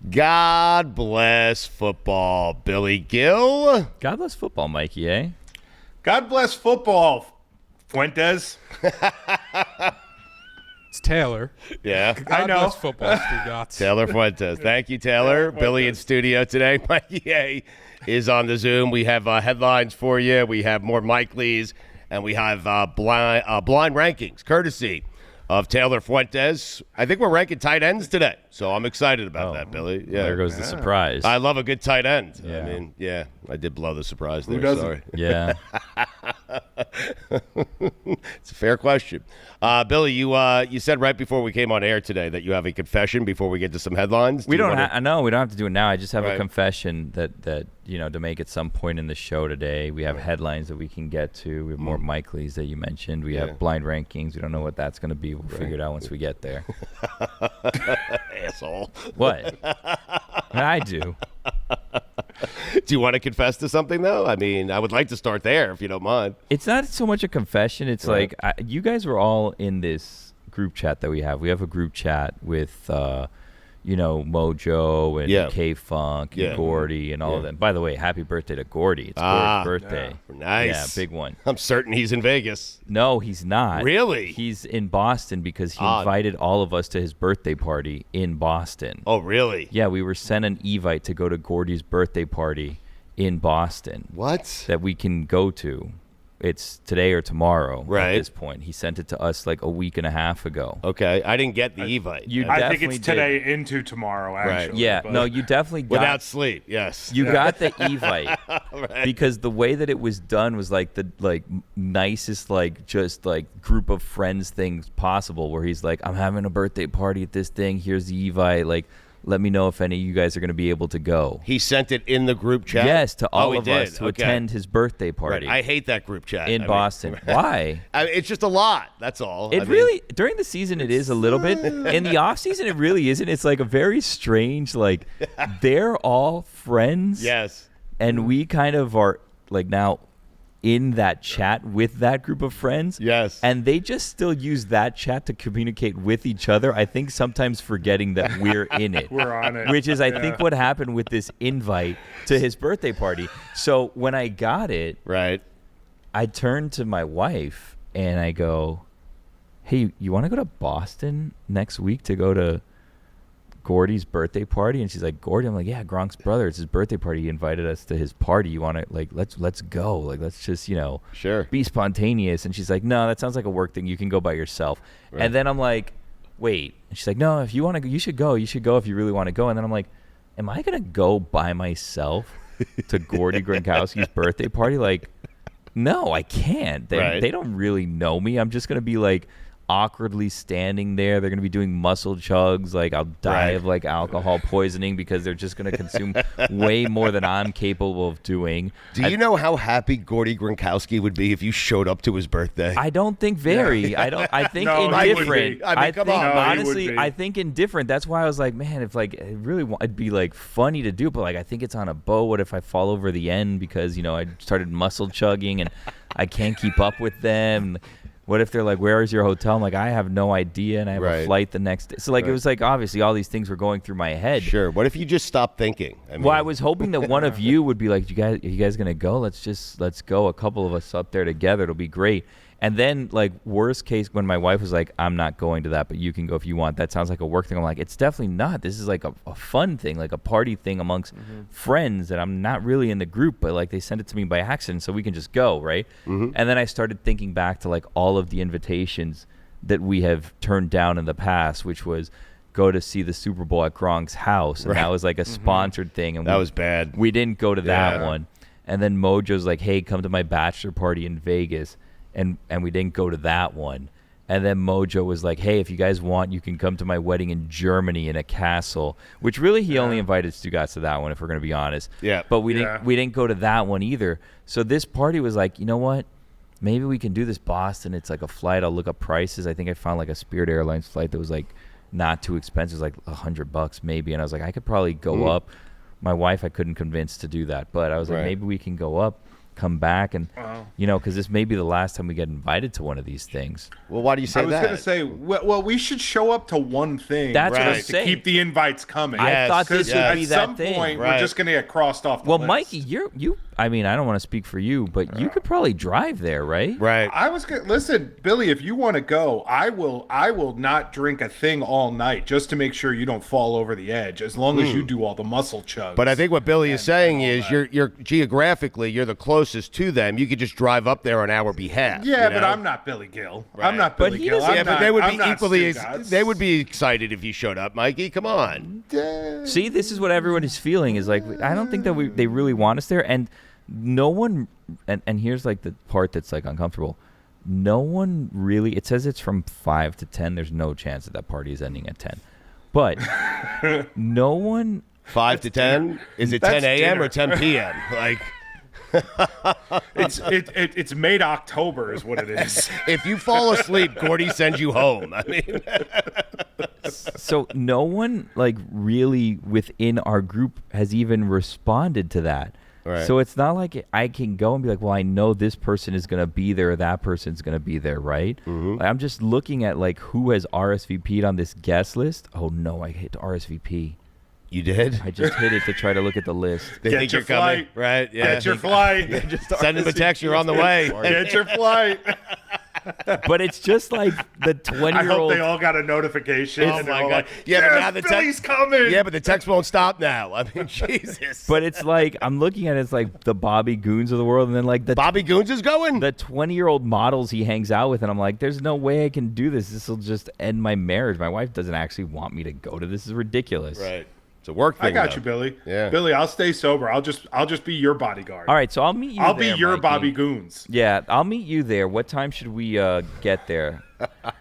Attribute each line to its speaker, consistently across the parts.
Speaker 1: God bless football, Billy Gill.
Speaker 2: God bless football, Mikey, eh?
Speaker 3: God bless football, Fuentes.
Speaker 4: It's Taylor.
Speaker 1: Yeah.
Speaker 4: God bless football, Stugotz.
Speaker 1: Taylor Fuentes. Thank you, Taylor. Billy in studio today. Mikey A is on the Zoom. We have headlines for you. We have more Mike Lees, and we have blind rankings, courtesy of Taylor Fuentes. I think we're ranking tight ends today, so I'm excited about that, Billy. Yeah.
Speaker 2: There goes the surprise.
Speaker 1: I love a good tight end.
Speaker 2: Yeah.
Speaker 1: I mean, I did blow the surprise there.
Speaker 3: Who doesn't?
Speaker 1: Sorry.
Speaker 2: Yeah.
Speaker 1: It's a fair question. Billy, you said right before we came on air today that you have a confession before we get to some headlines.
Speaker 2: I know we don't have to do it now. I just have
Speaker 1: Right.
Speaker 2: a confession that to make at some point in the show today. We have headlines that we can get to. We have more Mike Lees that you mentioned. We have blind rankings. We don't know what that's going to be. We'll figure it out once we get there.
Speaker 1: Asshole.
Speaker 2: What? I do.
Speaker 1: Do you want to confess to something, though? I mean, I would like to start there, if you don't mind.
Speaker 2: It's not so much a confession. It's like you guys were all in this group chat that we have. We have a group chat with, Mojo and K-Funk and Gordy and all of them. By the way, happy birthday to Gordy. It's Gordy's birthday.
Speaker 1: Nice.
Speaker 2: Yeah, big one.
Speaker 1: I'm certain he's in Vegas.
Speaker 2: No, he's not.
Speaker 1: Really?
Speaker 2: He's in Boston because he invited all of us to his birthday party in Boston.
Speaker 1: Oh, really?
Speaker 2: Yeah, we were sent an evite to go to Gordy's birthday party in Boston.
Speaker 1: What?
Speaker 2: That we can go to. It's today or tomorrow
Speaker 1: right.
Speaker 2: at this point. He sent it to us like a week and a half ago.
Speaker 1: Okay. I didn't get the evite.
Speaker 3: I think it's today into tomorrow, actually.
Speaker 2: Right. Yeah. No, you definitely got...
Speaker 1: Without sleep, yes.
Speaker 2: You got the evite.
Speaker 1: Right.
Speaker 2: Because the way that it was done was like the nicest group of friends things possible, where he's like, I'm having a birthday party at this thing. Here's the evite. Like, let me know if any of you guys are going to be able to go.
Speaker 1: He sent it in the group chat?
Speaker 2: Yes, to all of us to attend his birthday party.
Speaker 1: Right. I hate that group chat.
Speaker 2: In Boston. Why?
Speaker 1: It's just a lot. That's all.
Speaker 2: During the season, it is a little bit. In the off season, it really isn't. It's like a very strange, they're all friends.
Speaker 1: Yes.
Speaker 2: And we kind of are now in that chat with that group of friends.
Speaker 1: Yes.
Speaker 2: And they just still use that chat to communicate with each other. I think sometimes forgetting that we're in it.
Speaker 3: We're on it.
Speaker 2: Which is, I think, what happened with this invite to his birthday party. So when I got it,
Speaker 1: right,
Speaker 2: I turned to my wife and I go, hey, you want to go to Boston next week to go to Gordy's birthday party? And she's like, Gordy? I'm like, yeah, Gronk's brother. It's his birthday party. He invited us to his party. You want to let's go. Let's just
Speaker 1: sure,
Speaker 2: be spontaneous. And she's like, no, that sounds like a work thing. You can go by yourself. Right. And then I'm like, wait. And she's like, no, if you want to go, you should go. You should go if you really want to go. And then I'm like, am I gonna go by myself to Gordy Gronkowski's birthday party? Like, no, I can't. They don't really know me. I'm just gonna be awkwardly standing there. They're going to be doing muscle chugs. I'll die of alcohol poisoning because they're just going to consume way more than I'm capable of doing.
Speaker 1: Do you know how happy Gordy Gronkowski would be if you showed up to his birthday?
Speaker 2: I don't think very.
Speaker 1: Yeah.
Speaker 2: I think
Speaker 3: no,
Speaker 2: indifferent.
Speaker 3: I
Speaker 2: think indifferent. That's why I was like, man, if it'd be funny to do, but I think it's on a boat. What if I fall over the end because I started muscle chugging and I can't keep up with them? What if they're like, where is your hotel? I'm like, I have no idea, and I have a flight the next day. So, it was obviously all these things were going through my head.
Speaker 1: Sure. What if you just stopped thinking?
Speaker 2: I was hoping that one of you would be like, are you guys going to go? Let's go. A couple of us up there together. It'll be great. And then, worst case, when my wife was like, I'm not going to that, but you can go if you want. That sounds like a work thing. I'm like, it's definitely not. This is a fun thing, a party thing amongst friends that I'm not really in the group, but they sent it to me by accident, so we can just go, right? Mm-hmm. And then I started thinking back to all of the invitations that we have turned down in the past, which was go to see the Super Bowl at Gronk's house. And that was a sponsored thing. And
Speaker 1: that was bad.
Speaker 2: We didn't go to that one. And then Mojo's like, hey, come to my bachelor party in Vegas. And we didn't go to that one. And then Mojo was like, hey, if you guys want, you can come to my wedding in Germany in a castle, which really he only invited Stugotz to that one, if we're going to be honest.
Speaker 1: Yeah.
Speaker 2: But we didn't go to that one either. So this party was like, you know what? Maybe we can do this Boston. It's a flight. I'll look up prices. I think I found a Spirit Airlines flight that was not too expensive. It was $100 maybe. And I was like, I could probably go up. My wife I couldn't convince to do that. But I was like, maybe we can go up. come back and, because this may be the last time we get invited to one of these things.
Speaker 1: Well, why do you say that?
Speaker 3: I was going to say, well, we should show up to one thing.
Speaker 2: That's what I'm
Speaker 3: to
Speaker 2: saying.
Speaker 3: keep the invites coming.
Speaker 2: I thought this would be that thing.
Speaker 3: At some point, we're just going to get crossed off the list.
Speaker 2: Mikey, you. I mean, I don't want to speak for you, but you could probably drive there, right?
Speaker 1: Right.
Speaker 3: I was going to listen, Billy. If you want to go, I will not drink a thing all night just to make sure you don't fall over the edge. As long as you do all the muscle chugs.
Speaker 1: But I think what Billy is saying is you're geographically you're the closest to them. You could just drive up there on our behalf.
Speaker 3: Yeah,
Speaker 1: you
Speaker 3: but
Speaker 1: know?
Speaker 3: I'm not Billy Gill.
Speaker 1: Right.
Speaker 3: I'm not Billy Gill.
Speaker 1: Yeah, but they would
Speaker 3: I'm
Speaker 1: be
Speaker 3: not
Speaker 1: equally
Speaker 3: Stu Gatz.
Speaker 1: they would be excited if you showed up, Mikey. Come on.
Speaker 2: See, this is what everyone is feeling. Is like, I don't think that they really want us there, and no one. And here's like the part that's like uncomfortable. No one really. It says it's from 5 to 10. There's no chance that party is ending at 10. But no one.
Speaker 1: 5 to 10? Is it 10 a.m. or 10 p.m.? Like.
Speaker 3: It's made October is what it is.
Speaker 1: If you fall asleep, Gordy sends you home. I mean,
Speaker 2: so no one like really within our group has even responded to that.
Speaker 1: Right.
Speaker 2: So it's not like I can go and be like, well, I know this person is going to be there, or that person's going to be there, right?
Speaker 1: Mm-hmm.
Speaker 2: Like, I'm just looking at like who has RSVP'd on this guest list. Oh no, I hit RSVP.
Speaker 1: you did?
Speaker 2: I just hit it to try to look at the list.
Speaker 1: They
Speaker 3: Get
Speaker 1: think
Speaker 3: your
Speaker 1: you're coming,
Speaker 3: flight.
Speaker 1: right? Yeah.
Speaker 3: Get your flight.
Speaker 1: Send them a text. You're on the way.
Speaker 3: Get your flight.
Speaker 2: But it's just like the
Speaker 3: I hope
Speaker 2: 20-year-old.
Speaker 3: they all got a notification.
Speaker 1: Oh
Speaker 3: and they're
Speaker 1: my
Speaker 3: all
Speaker 1: God.
Speaker 3: like,
Speaker 1: Yeah, but
Speaker 3: yes,
Speaker 1: now the
Speaker 3: Billy's coming.
Speaker 1: Yeah, but the text won't stop now. I mean, Jesus.
Speaker 2: But it's like I'm looking at it, it's like the Bobby Goons of the world, and then like the
Speaker 1: Bobby Goons is going?
Speaker 2: the 20-year-old models he hangs out with, and I'm like, there's no way I can do this. This will just end my marriage. My wife doesn't actually want me to go to this. This is ridiculous.
Speaker 1: Right. It's a work thing.
Speaker 3: I got
Speaker 1: though.
Speaker 3: you, Billy.
Speaker 1: Yeah.
Speaker 3: Billy, I'll stay sober. I'll just be your bodyguard.
Speaker 2: All right, so I'll meet you
Speaker 3: I'll
Speaker 2: there,
Speaker 3: be your
Speaker 2: Mikey.
Speaker 3: Bobby Goons.
Speaker 2: Yeah, I'll meet you there. What time should we get there?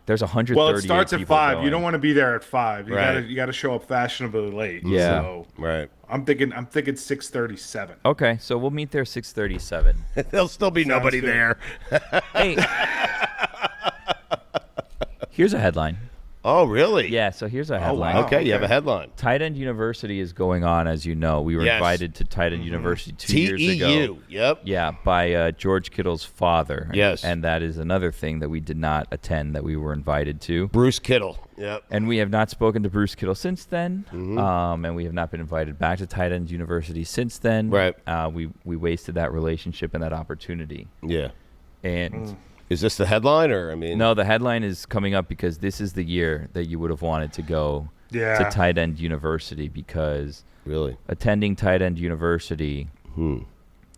Speaker 2: There's 130
Speaker 3: Well, it starts at
Speaker 2: people
Speaker 3: 5.
Speaker 2: going.
Speaker 3: You don't want to be there at 5.
Speaker 1: Right.
Speaker 3: You gotta show up fashionably late.
Speaker 2: Yeah.
Speaker 3: So
Speaker 1: Right.
Speaker 3: I'm thinking 6:37.
Speaker 2: Okay, so we'll meet there 6:37.
Speaker 1: There'll still be nobody
Speaker 3: good.
Speaker 1: there.
Speaker 2: Hey, here's a headline.
Speaker 1: Oh, really?
Speaker 2: Yeah, so here's a headline.
Speaker 3: wow.
Speaker 1: Okay, you have a headline.
Speaker 2: Tight End University is going on, as you know. We were
Speaker 1: Yes.
Speaker 2: invited to Tight End University 2 years ago.
Speaker 1: TEU. Yep.
Speaker 2: Yeah, by George Kittle's father.
Speaker 1: Yes.
Speaker 2: And that is another thing that we did not attend that we were invited to.
Speaker 1: Bruce Kittle. Yep.
Speaker 2: And we have not spoken to Bruce Kittle since then. And we have not been invited back to Tight End University since then.
Speaker 1: Right.
Speaker 2: We wasted that relationship and that opportunity.
Speaker 1: Yeah.
Speaker 2: And
Speaker 1: Is this the headline, or I mean?
Speaker 2: no, the headline is coming up because this is the year that you would have wanted to go
Speaker 3: Yeah.
Speaker 2: to Tight End University, because
Speaker 1: Really?
Speaker 2: attending Tight End University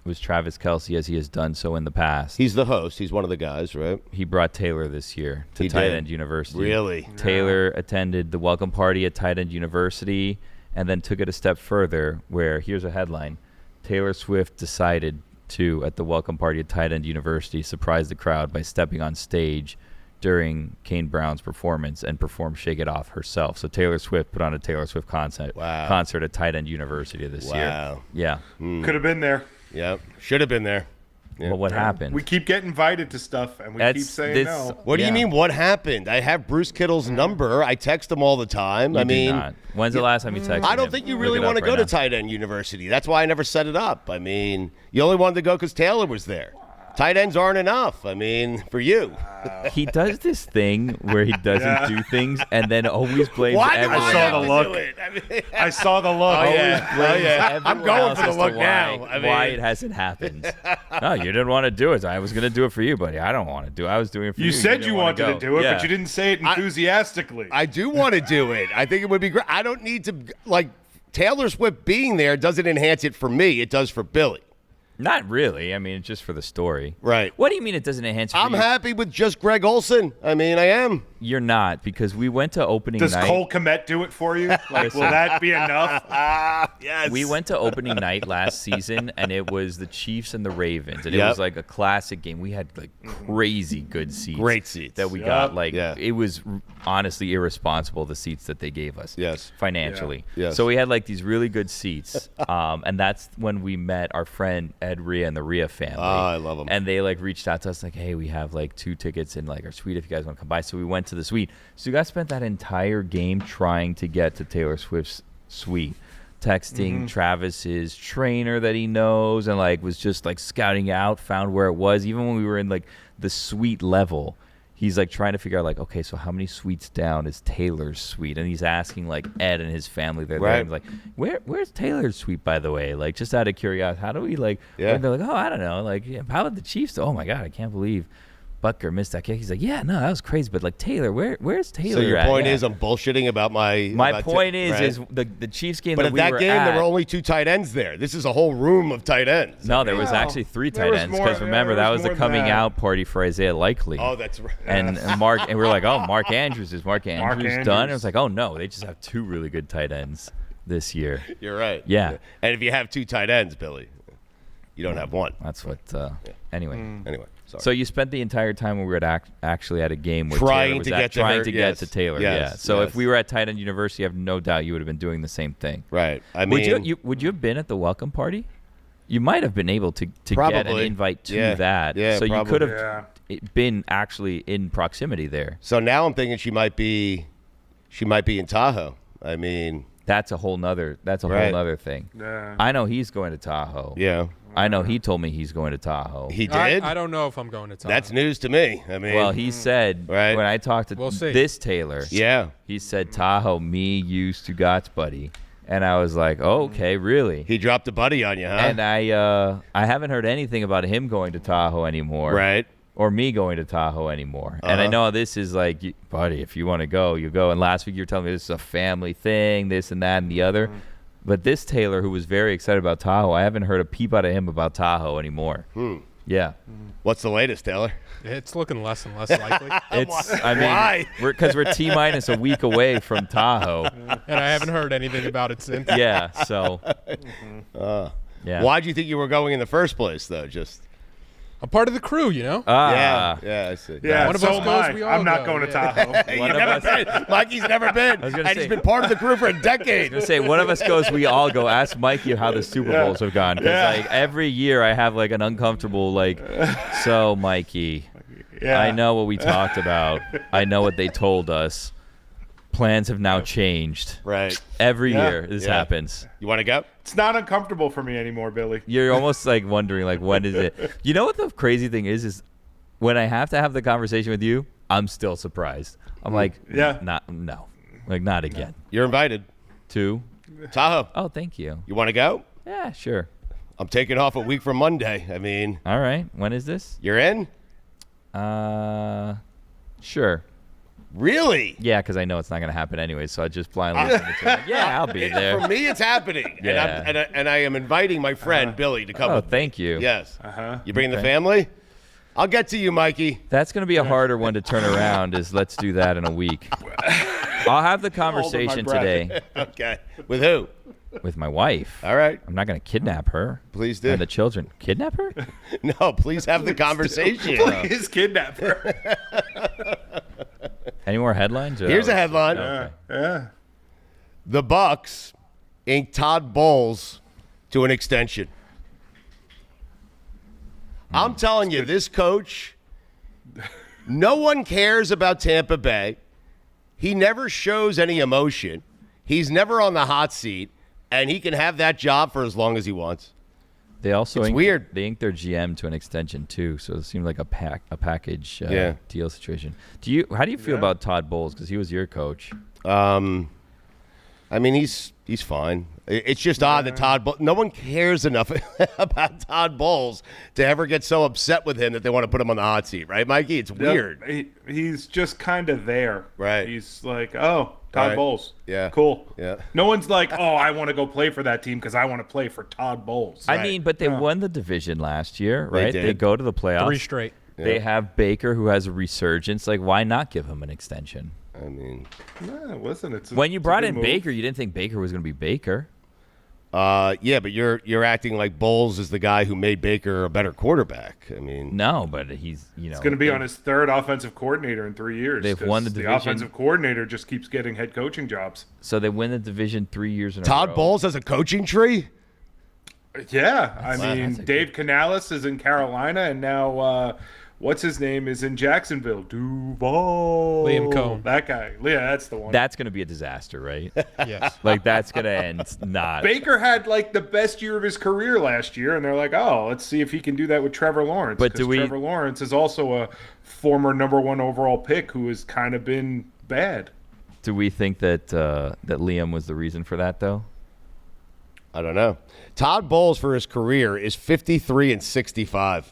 Speaker 2: was Travis Kelce, as he has done so in the past.
Speaker 1: He's the host. He's one of the guys, right?
Speaker 2: He brought Taylor this year to
Speaker 1: He
Speaker 2: Tight
Speaker 1: did.
Speaker 2: End University.
Speaker 1: Really?
Speaker 2: Taylor attended the welcome party at Tight End University and then took it a step further, where here's a headline: Taylor Swift decided to, at the welcome party at Tight End University, surprise the crowd by stepping on stage during Kane Brown's performance and performed "Shake It Off" herself. So Taylor Swift put on a Taylor Swift concert at Tight End University this year.
Speaker 1: Wow.
Speaker 2: Yeah.
Speaker 3: Could have been there.
Speaker 1: Yep. Should have been there. Yeah.
Speaker 2: Well, what happened?
Speaker 3: We keep getting invited to stuff, and we
Speaker 2: That's-
Speaker 3: keep saying
Speaker 2: this-
Speaker 3: no.
Speaker 1: What do you
Speaker 2: Yeah.
Speaker 1: mean? What happened? I have Bruce Kittle's number. I text him all the time.
Speaker 2: You
Speaker 1: I
Speaker 2: do
Speaker 1: mean,
Speaker 2: not. When's the last time you texted
Speaker 1: I don't
Speaker 2: him?
Speaker 1: think you
Speaker 2: Look
Speaker 1: really
Speaker 2: it up
Speaker 1: want to
Speaker 2: right
Speaker 1: go
Speaker 2: now.
Speaker 1: to Tight End University. That's why I never set it up. I mean, you only wanted to go because Taylor was there. Tight ends aren't enough. I mean, for you.
Speaker 2: He does this thing where he doesn't do things and then always blames
Speaker 1: Why do
Speaker 2: everyone
Speaker 1: I
Speaker 3: saw
Speaker 1: have
Speaker 3: the
Speaker 1: to
Speaker 3: look.
Speaker 1: do it? I mean,
Speaker 3: I saw the look.
Speaker 1: Oh, yeah.
Speaker 2: blames
Speaker 1: I'm
Speaker 2: everyone
Speaker 1: going
Speaker 2: else
Speaker 1: for the
Speaker 2: as to
Speaker 1: look
Speaker 2: why,
Speaker 1: now. I
Speaker 2: why
Speaker 1: mean-
Speaker 2: it hasn't happened. No, you didn't want to do it. I was going to do it for you, buddy. I don't want to do it. I was doing it for you.
Speaker 3: You said
Speaker 2: didn't
Speaker 3: you
Speaker 2: wanna
Speaker 3: wanted to
Speaker 2: go.
Speaker 3: do it,
Speaker 2: Yeah.
Speaker 3: but you didn't say it enthusiastically.
Speaker 1: I do want to do it. I think it would be great. I don't need to, like, Taylor Swift being there doesn't enhance it for me. It does for Billy.
Speaker 2: Not really. I mean, it's just for the story.
Speaker 1: Right.
Speaker 2: What do you mean it doesn't enhance?
Speaker 1: I'm
Speaker 2: you?
Speaker 1: happy with just Greg Olson. I mean, I am.
Speaker 2: You're not, because we went to opening
Speaker 3: Does
Speaker 2: night.
Speaker 3: Cole Kmet do it for you? Like, will that be enough?
Speaker 1: Yes.
Speaker 2: We went to opening night last season, and it was the Chiefs and the Ravens, and it
Speaker 1: Yep.
Speaker 2: was like a classic game. We had like crazy good seats,
Speaker 1: Great seats.
Speaker 2: that we
Speaker 3: Yep.
Speaker 2: got. Like
Speaker 1: Yeah.
Speaker 2: it was honestly irresponsible, the seats that they gave us.
Speaker 1: Yes.
Speaker 2: financially.
Speaker 1: Yeah. Yes.
Speaker 2: So we had like these really good seats, and that's when we met our friend Ed Rhea and the Rhea family.
Speaker 1: I love 'em.
Speaker 2: And they like reached out to us like, "Hey, we have like 2 tickets in like our suite if you guys want to come by." So we went to the suite. So you guys spent that entire game trying to get to Taylor Swift's suite. texting Travis's trainer that he knows and like was just like scouting out, found where it was. Even when we were in like the suite level, he's like trying to figure out like, okay, so how many suites down is Taylor's suite? And he's asking like Ed and his family. They're there. And he's like, where's Taylor's suite, by the way? Like just out of curiosity, how do we like? Yeah. And they're like, oh, I don't know. Like, how about the Chiefs? Oh my God, I can't believe Butker missed that kick. He's like, yeah, no, that was crazy. But like Taylor, where's Taylor?
Speaker 1: So your
Speaker 2: at?
Speaker 1: point is I'm bullshitting about
Speaker 2: my point is the Chiefs game.
Speaker 1: But
Speaker 2: that
Speaker 1: at
Speaker 2: we
Speaker 1: that
Speaker 2: were
Speaker 1: game,
Speaker 2: at,
Speaker 1: there were only 2 tight ends there. This is a whole room of tight ends.
Speaker 2: No, there was actually 3 tight ends because remember that was the coming out party for Isaiah Likely.
Speaker 1: Oh, that's right.
Speaker 2: And Mark, and we were like, oh, Mark Andrews is Mark Andrews done? And it was like, oh no, they just have 2 really good tight ends this year.
Speaker 1: You're right.
Speaker 2: Yeah.
Speaker 1: And if you have 2 tight ends, Billy, you don't have 1.
Speaker 2: That's what. Anyway.
Speaker 1: Anyway. Sorry.
Speaker 2: So you spent the entire time when we were actually at a game where
Speaker 1: trying
Speaker 2: Taylor was
Speaker 1: to
Speaker 2: at,
Speaker 1: get to
Speaker 2: trying
Speaker 1: her,
Speaker 2: to
Speaker 1: yes.
Speaker 2: get to Taylor.
Speaker 1: Yes,
Speaker 2: yeah. So
Speaker 1: yes.
Speaker 2: if we were at Tight End University, I have no doubt you would have been doing the same thing.
Speaker 1: Right. I mean,
Speaker 2: would you have been at the welcome party? You might have been able to get an invite to that.
Speaker 1: Yeah,
Speaker 2: so
Speaker 1: probably.
Speaker 2: you could have been actually in proximity there.
Speaker 1: So now I'm thinking she might be in Tahoe. I mean,
Speaker 2: that's a whole nother thing.
Speaker 3: Yeah.
Speaker 2: I know he's going to Tahoe.
Speaker 1: Yeah.
Speaker 2: I know he told me he's going to Tahoe.
Speaker 1: He did?
Speaker 4: I don't know if I'm going to Tahoe.
Speaker 1: That's news to me. I mean,
Speaker 2: well, he said when I talked to this Taylor, he said Tahoe, me, you, Stugatz, buddy. And I was like, oh, okay, really?
Speaker 1: He dropped a buddy on you, huh?
Speaker 2: And I haven't heard anything about him going to Tahoe anymore.
Speaker 1: Right.
Speaker 2: Or me going to Tahoe anymore. And I know this is like, buddy, if you want to go, you go. And last week you were telling me this is a family thing, this and that and the other. But this Taylor, who was very excited about Tahoe, I haven't heard a peep out of him about Tahoe anymore. Yeah.
Speaker 1: What's the latest, Taylor?
Speaker 4: It's looking less and less likely.
Speaker 1: Why?
Speaker 2: Because we're T-minus a week away from Tahoe.
Speaker 4: And I haven't heard anything about it since.
Speaker 2: Yeah, so. Yeah.
Speaker 1: Why do you think you were going in the first place, though? Just.
Speaker 4: I'm part of the crew, you know?
Speaker 1: Yeah, I see.
Speaker 3: Yeah,
Speaker 4: one of
Speaker 3: so
Speaker 4: us
Speaker 3: am
Speaker 4: goes,
Speaker 3: I.
Speaker 4: we all
Speaker 3: I'm not
Speaker 4: go.
Speaker 3: going to Tahoe.
Speaker 1: You've never been. Mikey's never been. And he's been part of the crew for a decade.
Speaker 2: I was going to say, one of us goes, we all go. Ask Mikey how the Super Bowls have gone. Because like, every year I have like an uncomfortable, like, so Mikey, I know what we talked about. I know what they told us. Plans have now changed.
Speaker 1: Right.
Speaker 2: Every year this happens.
Speaker 1: You want to go?
Speaker 3: It's not uncomfortable for me anymore, Billy.
Speaker 2: You're almost like wondering, like, when is it? You know what the crazy thing is when I have to have the conversation with you, I'm still surprised. I'm like, not again.
Speaker 1: You're invited.
Speaker 2: To?
Speaker 1: Tahoe.
Speaker 2: Oh, thank you.
Speaker 1: You want to go?
Speaker 2: Yeah, sure.
Speaker 1: I'm taking off a week from Monday. I mean.
Speaker 2: All right. When is this?
Speaker 1: You're in?
Speaker 2: Sure.
Speaker 1: Really?
Speaker 2: Yeah, because I know it's not going to happen anyway, so I just blindly send it to him. Yeah, I'll be there.
Speaker 1: For me, it's happening.
Speaker 2: Yeah.
Speaker 1: And I am inviting my friend Billy to come.
Speaker 2: Oh,
Speaker 1: with me.
Speaker 2: thank you.
Speaker 1: Yes. You bringing the family? I'll get to you, Mikey.
Speaker 2: That's going to be a harder one to turn around is let's do that in a week. I'll have the conversation today.
Speaker 1: Okay. With who?
Speaker 2: With my wife.
Speaker 1: All right.
Speaker 2: I'm not going to kidnap her.
Speaker 1: Please do.
Speaker 2: And the children. Kidnap her?
Speaker 1: No, please have the conversation.
Speaker 3: Please kidnap her.
Speaker 2: Any more headlines?
Speaker 1: Here's a headline.
Speaker 3: Yeah.
Speaker 1: The Bucks inked Todd Bowles to an extension. I'm telling you, this coach, no one cares about Tampa Bay. He never shows any emotion. He's never on the hot seat, and he can have that job for as long as he wants.
Speaker 2: They also
Speaker 1: weird.
Speaker 2: They inked their GM to an extension too, so it seemed like a package deal situation. How do you feel about Todd Bowles? Because he was your coach.
Speaker 1: I mean, he's fine. It's just odd that no one cares enough about Todd Bowles to ever get so upset with him that they want to put him on the hot seat, right, Mikey? It's weird.
Speaker 3: He's just kind of there.
Speaker 1: Right.
Speaker 3: He's like, oh, Todd Bowles.
Speaker 1: Yeah.
Speaker 3: Cool.
Speaker 1: Yeah.
Speaker 3: No one's like, oh, I want to go play for that team because I want to play for Todd Bowles.
Speaker 2: I mean, but they won the division last year, right?
Speaker 1: did.
Speaker 2: They go to the playoffs.
Speaker 4: 3 straight.
Speaker 2: They have Baker, who has a resurgence. Like, why not give him an extension?
Speaker 1: I mean,
Speaker 3: listen,
Speaker 2: when you brought in Baker, you didn't think Baker was going to be Baker.
Speaker 1: yeah, but you're acting like Bowles is the guy who made Baker a better quarterback. I mean,
Speaker 2: no, but he's
Speaker 3: He's going to be on his 3rd offensive coordinator in 3 years.
Speaker 2: They've won the division.
Speaker 3: The offensive coordinator just keeps getting head coaching jobs.
Speaker 2: So they win the division 3 years in a row.
Speaker 1: Todd Bowles has a coaching tree?
Speaker 3: Yeah, I mean, Dave Canales is in Carolina, and now what's his name is in Jacksonville? Duval.
Speaker 4: Liam Cohen.
Speaker 3: That guy. Yeah, that's the one.
Speaker 2: That's going to be a disaster, right?
Speaker 4: Yes.
Speaker 2: Like, that's going to end not.
Speaker 3: Baker had like the best year of his career last year, and they're like, oh, let's see if he can do that with Trevor Lawrence.
Speaker 2: But
Speaker 3: because Trevor Lawrence is also a former #1 overall pick who has kind of been bad.
Speaker 2: Do we think that that Liam was the reason for that, though?
Speaker 1: I don't know. Todd Bowles for his career is 53-65.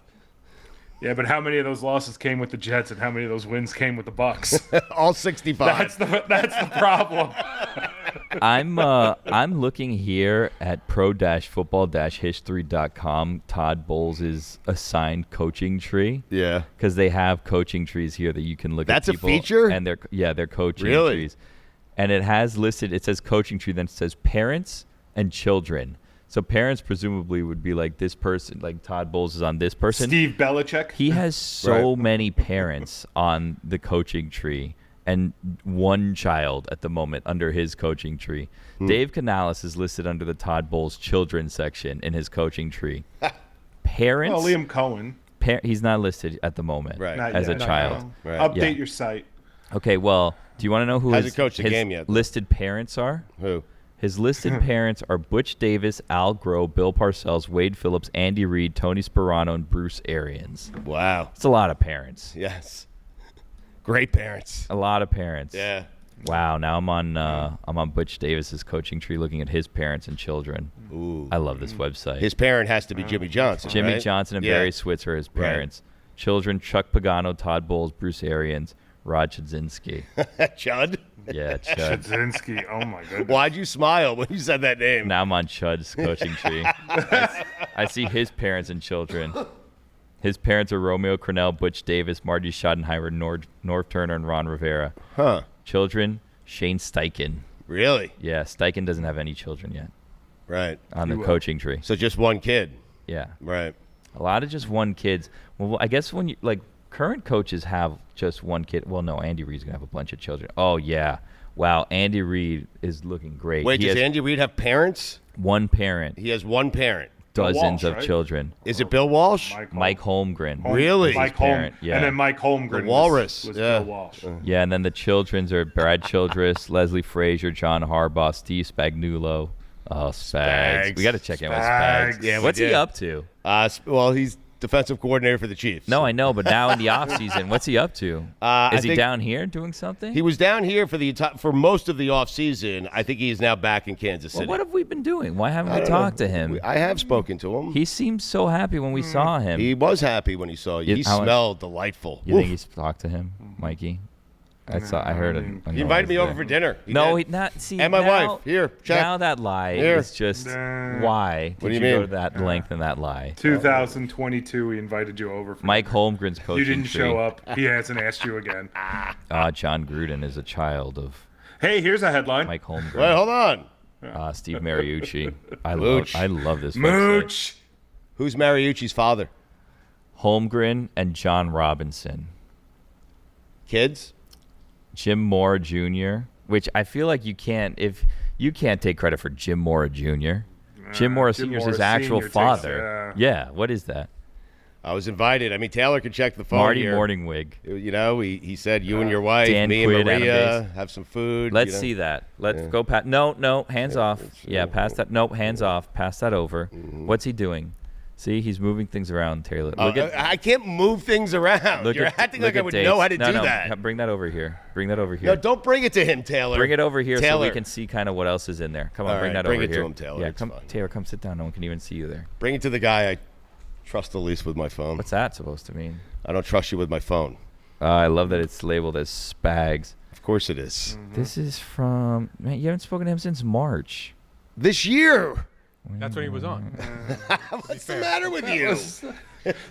Speaker 3: Yeah, but how many of those losses came with the Jets, and how many of those wins came with the Bucks?
Speaker 1: All 65.
Speaker 3: That's the problem.
Speaker 2: I'm looking here at pro-football-history.com. Todd Bowles' assigned coaching tree.
Speaker 1: Yeah.
Speaker 2: Because they have coaching trees here that you can look
Speaker 1: That's
Speaker 2: at.
Speaker 1: a feature?
Speaker 2: And they're coaching
Speaker 1: Really?
Speaker 2: trees. And it has listed, it says coaching tree, then it says parents and children. So parents presumably would be like this person, like Todd Bowles is on this person.
Speaker 3: Steve Belichick.
Speaker 2: He has so many parents on the coaching tree and one child at the moment under his coaching tree. Dave Canales is listed under the Todd Bowles children section in his coaching tree. Parents.
Speaker 3: Oh, Liam Cohen.
Speaker 2: He's not listed at the moment
Speaker 1: Right.
Speaker 3: Not
Speaker 2: as
Speaker 3: yet,
Speaker 2: a child.
Speaker 1: Right.
Speaker 3: Update your site.
Speaker 2: Okay, well, do you want to know who
Speaker 1: Hasn't coached a game yet, though.
Speaker 2: listed parents are?
Speaker 1: Who?
Speaker 2: His listed parents are Butch Davis, Al Groh, Bill Parcells, Wade Phillips, Andy Reid, Tony Sperano, and Bruce Arians.
Speaker 1: Wow.
Speaker 2: It's a lot of parents.
Speaker 1: Yes. Great parents.
Speaker 2: A lot of parents.
Speaker 1: Yeah.
Speaker 2: Wow. Now I'm on Butch Davis's coaching tree, looking at his parents and children.
Speaker 1: Ooh.
Speaker 2: I love this website.
Speaker 1: His parent has to be Jimmy Johnson.
Speaker 2: Jimmy
Speaker 1: right?
Speaker 2: Johnson and
Speaker 1: Yeah.
Speaker 2: Barry Switzer, his parents. Children: Chuck Pagano, Todd Bowles, Bruce Arians, Rod Chudzinski.
Speaker 1: Chud?
Speaker 2: Yeah, Chud.
Speaker 3: Chudzinski. Oh my goodness.
Speaker 1: Why'd you smile when you said that name?
Speaker 2: Now I'm on Chud's coaching tree. I see his parents and children. His parents are Romeo Crennel, Butch Davis, Marty Schottenheimer, Norv Turner, and Ron Rivera.
Speaker 1: Huh.
Speaker 2: Children: Shane Steichen.
Speaker 1: Really?
Speaker 2: Yeah, Steichen doesn't have any children yet
Speaker 1: Right.
Speaker 2: on the coaching tree.
Speaker 1: So just one kid.
Speaker 2: Yeah.
Speaker 1: Right.
Speaker 2: A lot of just one kids. Well, I guess when you like current coaches have just one kid. Well, no, Andy Reid's gonna have a bunch of children. Oh yeah, wow, Andy Reid is looking great.
Speaker 1: Wait,
Speaker 2: he
Speaker 1: does
Speaker 2: has
Speaker 1: Andy Reid have parents?
Speaker 2: one parent,
Speaker 1: He has one parent.
Speaker 2: dozens
Speaker 3: Walsh,
Speaker 2: of
Speaker 3: right?
Speaker 2: children.
Speaker 1: Is it Bill Walsh?
Speaker 2: Mike Holmgren.
Speaker 1: Really?
Speaker 3: Mike
Speaker 2: parent,
Speaker 3: Holm.
Speaker 2: yeah.
Speaker 3: And then Mike Holmgren.
Speaker 1: The Walrus,
Speaker 3: Was
Speaker 1: yeah.
Speaker 3: Bill Walsh.
Speaker 2: Yeah, and then the children's are Brad Childress, Leslie Frazier, John Harbaugh, Steve Spagnuolo. Oh, Spags.
Speaker 1: Spags.
Speaker 2: We got to check in with
Speaker 3: Spags.
Speaker 2: Spags.
Speaker 1: Yeah, we
Speaker 2: What's he
Speaker 1: did.
Speaker 2: up to?
Speaker 1: Well, he's defensive coordinator for the Chiefs.
Speaker 2: No, I know, but now in the offseason, what's he up to?
Speaker 1: I
Speaker 2: Is he
Speaker 1: think-
Speaker 2: down here doing something?
Speaker 1: He was down here for most of the offseason. I think he is now back in Kansas
Speaker 2: Well,
Speaker 1: City.
Speaker 2: what have we been doing? Why haven't we
Speaker 1: I don't know.
Speaker 2: talked to him?
Speaker 1: I have spoken to him.
Speaker 2: He seemed so happy when we saw him.
Speaker 1: He was happy when he saw you. He
Speaker 2: How-
Speaker 1: smelled delightful.
Speaker 2: You
Speaker 1: Oof.
Speaker 2: think he's talked to him, Mikey? I heard it.
Speaker 1: He invited me over for dinner.
Speaker 2: No,
Speaker 1: did.
Speaker 2: he not. See,
Speaker 1: And my
Speaker 2: now-
Speaker 1: wife. Here, check.
Speaker 2: Now that lie
Speaker 1: Here.
Speaker 2: is just why
Speaker 1: What
Speaker 2: did
Speaker 1: do you
Speaker 2: go
Speaker 1: mean?
Speaker 2: to that length in that lie?
Speaker 3: 2022, we invited you over. For
Speaker 2: Mike Holmgren's coaching
Speaker 3: You didn't
Speaker 2: tree.
Speaker 3: show up. He hasn't asked you again.
Speaker 2: John Gruden is a child of
Speaker 3: Hey, here's a headline.
Speaker 2: Mike Holmgren.
Speaker 1: Wait, hold on.
Speaker 2: Steve Mariucci.
Speaker 1: Mooch.
Speaker 2: I love this website.
Speaker 3: Mooch.
Speaker 1: Who's Mariucci's father?
Speaker 2: Holmgren and John Robinson.
Speaker 1: Kids?
Speaker 2: Jim Mora Jr., which I feel like you can't take credit for Jim Mora Jr. Jim Mora
Speaker 3: Jim
Speaker 2: Sr. is
Speaker 3: Mora
Speaker 2: his actual
Speaker 3: Sr. takes-
Speaker 2: father. Yeah, what is that?
Speaker 1: I was invited. I mean, Taylor can check the phone
Speaker 2: Marty
Speaker 1: here.
Speaker 2: Morningwig.
Speaker 1: You know, he said you and your wife,
Speaker 2: Dan
Speaker 1: me and
Speaker 2: Quinn, Adam
Speaker 1: Maria,
Speaker 2: Bates.
Speaker 1: have some food.
Speaker 2: Let's
Speaker 1: you know.
Speaker 2: see that. Let's go past. No, hands off. Yeah, pass that. Nope, hands off. Pass that over. What's he doing? See, he's moving things around, Taylor. Look at.
Speaker 1: I can't move things around.
Speaker 2: Look
Speaker 1: You're
Speaker 2: at,
Speaker 1: acting
Speaker 2: look
Speaker 1: like I
Speaker 2: at
Speaker 1: would
Speaker 2: dates.
Speaker 1: know how to do
Speaker 2: No,
Speaker 1: that.
Speaker 2: bring that over here. Bring that over here.
Speaker 1: No, don't bring it to him, Taylor.
Speaker 2: Bring it over here so
Speaker 1: Taylor.
Speaker 2: we can see kind of what else is in there. Come on,
Speaker 1: All
Speaker 2: bring
Speaker 1: right,
Speaker 2: that
Speaker 1: bring
Speaker 2: over
Speaker 1: it to
Speaker 2: here.
Speaker 1: him, Taylor.
Speaker 2: Yeah,
Speaker 1: It's
Speaker 2: come,
Speaker 1: fine.
Speaker 2: Taylor, come sit down. No one can even see you there.
Speaker 1: Bring it to the guy I trust the least with my phone.
Speaker 2: What's that supposed to mean?
Speaker 1: I don't trust you with my phone.
Speaker 2: I love that it's labeled as Spags.
Speaker 1: Of course it is.
Speaker 2: This is from man. You haven't spoken to him since March.
Speaker 1: This year.
Speaker 4: That's when he was on.
Speaker 1: What's the matter with you?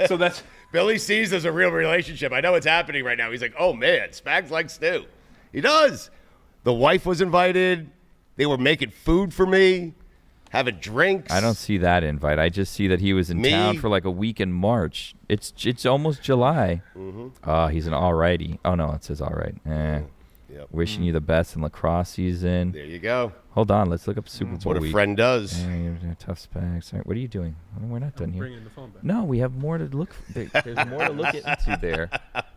Speaker 3: So that's
Speaker 1: Billy sees there's a real relationship. I know what's happening right now. He's like, oh, man, Spags likes stew. He does. The wife was invited. They were making food for me, having drinks.
Speaker 2: I don't see that invite. I just see that he was in
Speaker 1: Me?
Speaker 2: town for like a week in March. It's almost July. He's an alrighty. Oh no, it says all right.
Speaker 1: Yep.
Speaker 2: Wishing you the best in lacrosse season.
Speaker 1: There you go.
Speaker 2: Hold on, let's look up Super Bowl
Speaker 1: What a
Speaker 2: week.
Speaker 1: friend does.
Speaker 2: Tough Spags. All right, what are you doing? We're not done here.
Speaker 4: Bringing the phone back.
Speaker 2: No, we have more to look. There's more to look into there.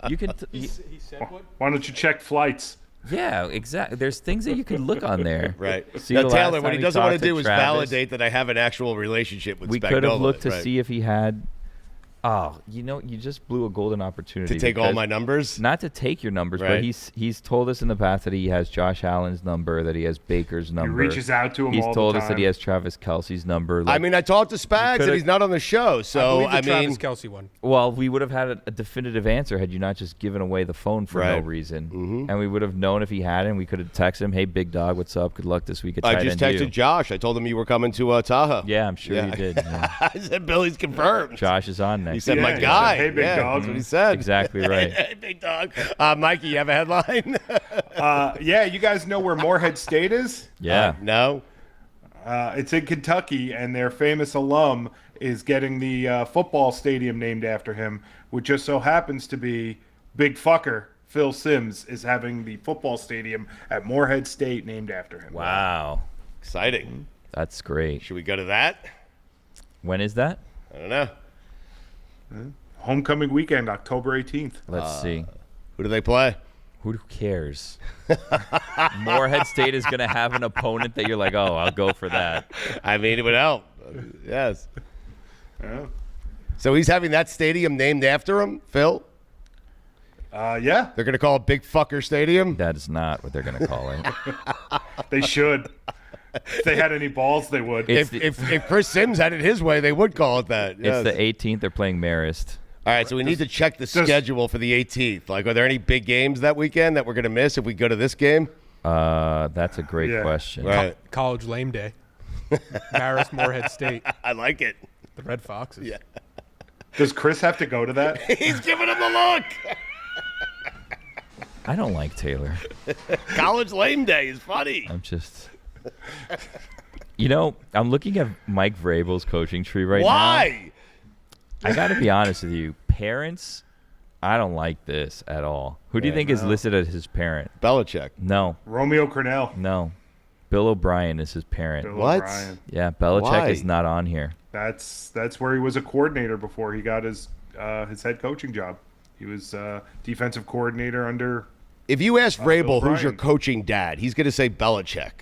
Speaker 2: You can.
Speaker 4: He said what?
Speaker 3: Why don't you check flights?
Speaker 2: Yeah, exactly. There's things that you can look on there.
Speaker 1: Right.
Speaker 2: See,
Speaker 1: Now,
Speaker 2: the
Speaker 1: Taylor,
Speaker 2: last
Speaker 1: what
Speaker 2: time
Speaker 1: he doesn't want to
Speaker 2: talked
Speaker 1: do is
Speaker 2: Travis,
Speaker 1: validate that I have an actual relationship with
Speaker 2: We
Speaker 1: Spagnola.
Speaker 2: could have looked to
Speaker 1: right.
Speaker 2: see if he had. Oh, you just blew a golden opportunity
Speaker 1: To take all
Speaker 2: because-
Speaker 1: my numbers?
Speaker 2: Not to take your numbers,
Speaker 1: Right.
Speaker 2: but he's told us in the past that he has Josh Allen's number, that he has Baker's number.
Speaker 3: reaches out to him
Speaker 2: He's
Speaker 3: all the
Speaker 2: told us that he
Speaker 3: time.
Speaker 2: has Travis Kelce's number.
Speaker 1: I
Speaker 2: like-
Speaker 1: mean, I talked to Spags and
Speaker 2: coulda-
Speaker 1: he's not on the show. So,
Speaker 4: I believe the
Speaker 1: I mean,
Speaker 4: Travis Kelce one.
Speaker 2: Well, we would have had a definitive answer had you not just given away the phone for no
Speaker 1: Right.
Speaker 2: reason.
Speaker 1: Mhm.
Speaker 2: And we would have known if he had it, and we could have texted him, hey, big dog, what's up? Good luck this week at
Speaker 1: I
Speaker 2: tight
Speaker 1: just
Speaker 2: end
Speaker 1: texted
Speaker 2: you.
Speaker 1: Josh. I told him you were coming to Tahoe.
Speaker 2: Yeah, I'm sure
Speaker 1: Yeah.
Speaker 2: you did. Yeah.
Speaker 1: I said, Billy's confirmed.
Speaker 2: Josh is on next.
Speaker 1: He said,
Speaker 3: Yeah,
Speaker 1: my
Speaker 3: he said,
Speaker 1: guy.
Speaker 3: "Hey, big
Speaker 1: Yeah,
Speaker 3: dog."
Speaker 1: That's what he said.
Speaker 2: Exactly right.
Speaker 1: Hey, big dog. Mikey, you have a headline?
Speaker 3: Yeah, you guys know where Morehead State is?
Speaker 2: Yeah.
Speaker 1: No.
Speaker 3: It's in Kentucky, and their famous alum is getting the football stadium named after him, which just so happens to be Big Fucker. Phil Simms is having the football stadium at Morehead State named after him.
Speaker 2: Wow.
Speaker 1: Exciting.
Speaker 2: That's great.
Speaker 1: Should we go to that?
Speaker 2: When is that?
Speaker 1: I don't know.
Speaker 3: Homecoming weekend, October 18th.
Speaker 2: Let's see.
Speaker 1: Who do they play?
Speaker 2: Who cares? Morehead State is going to have an opponent that you're like, oh, I'll go for that.
Speaker 1: I mean, it would help. Yes.
Speaker 3: Yeah.
Speaker 1: So he's having that stadium named after him, Phil?
Speaker 3: Yeah,
Speaker 1: They're going to call it Big Fucker Stadium?
Speaker 2: That is not what they're going to call it.
Speaker 3: they should. If they had any balls, they would.
Speaker 2: It's
Speaker 1: If Chris Sims had it his way, they would call it that. Yes.
Speaker 2: It's the 18th. They're playing Marist.
Speaker 1: All right, so we need to check the schedule for the 18th. Like, are there any big games that weekend that we're going to miss if we go to this game?
Speaker 2: That's a great
Speaker 3: Yeah.
Speaker 2: question.
Speaker 1: Right.
Speaker 4: College lame day. Marist Morehead State.
Speaker 1: I like it.
Speaker 4: The Red Foxes.
Speaker 1: Yeah.
Speaker 3: Does Chris have to go to that?
Speaker 1: He's giving him the look.
Speaker 2: I don't like Taylor.
Speaker 1: College lame day is funny.
Speaker 2: I'm just. I'm looking at Mike Vrabel's coaching tree right now.
Speaker 1: Why?
Speaker 2: I got to be honest with you. Parents, I don't like this at all. Who do you think is listed as his parent?
Speaker 1: Belichick.
Speaker 2: No.
Speaker 3: Romeo Cornell.
Speaker 2: No. Bill O'Brien is his parent.
Speaker 3: Bill
Speaker 1: What?
Speaker 3: O'Brien.
Speaker 2: Yeah, Belichick
Speaker 1: Why?
Speaker 2: is not on here.
Speaker 3: That's where he was a coordinator before he got his head coaching job. He was defensive coordinator under.
Speaker 1: If you ask
Speaker 3: Bill
Speaker 1: Vrabel who's your
Speaker 3: O'Brien.
Speaker 1: coaching dad, he's going to say Belichick.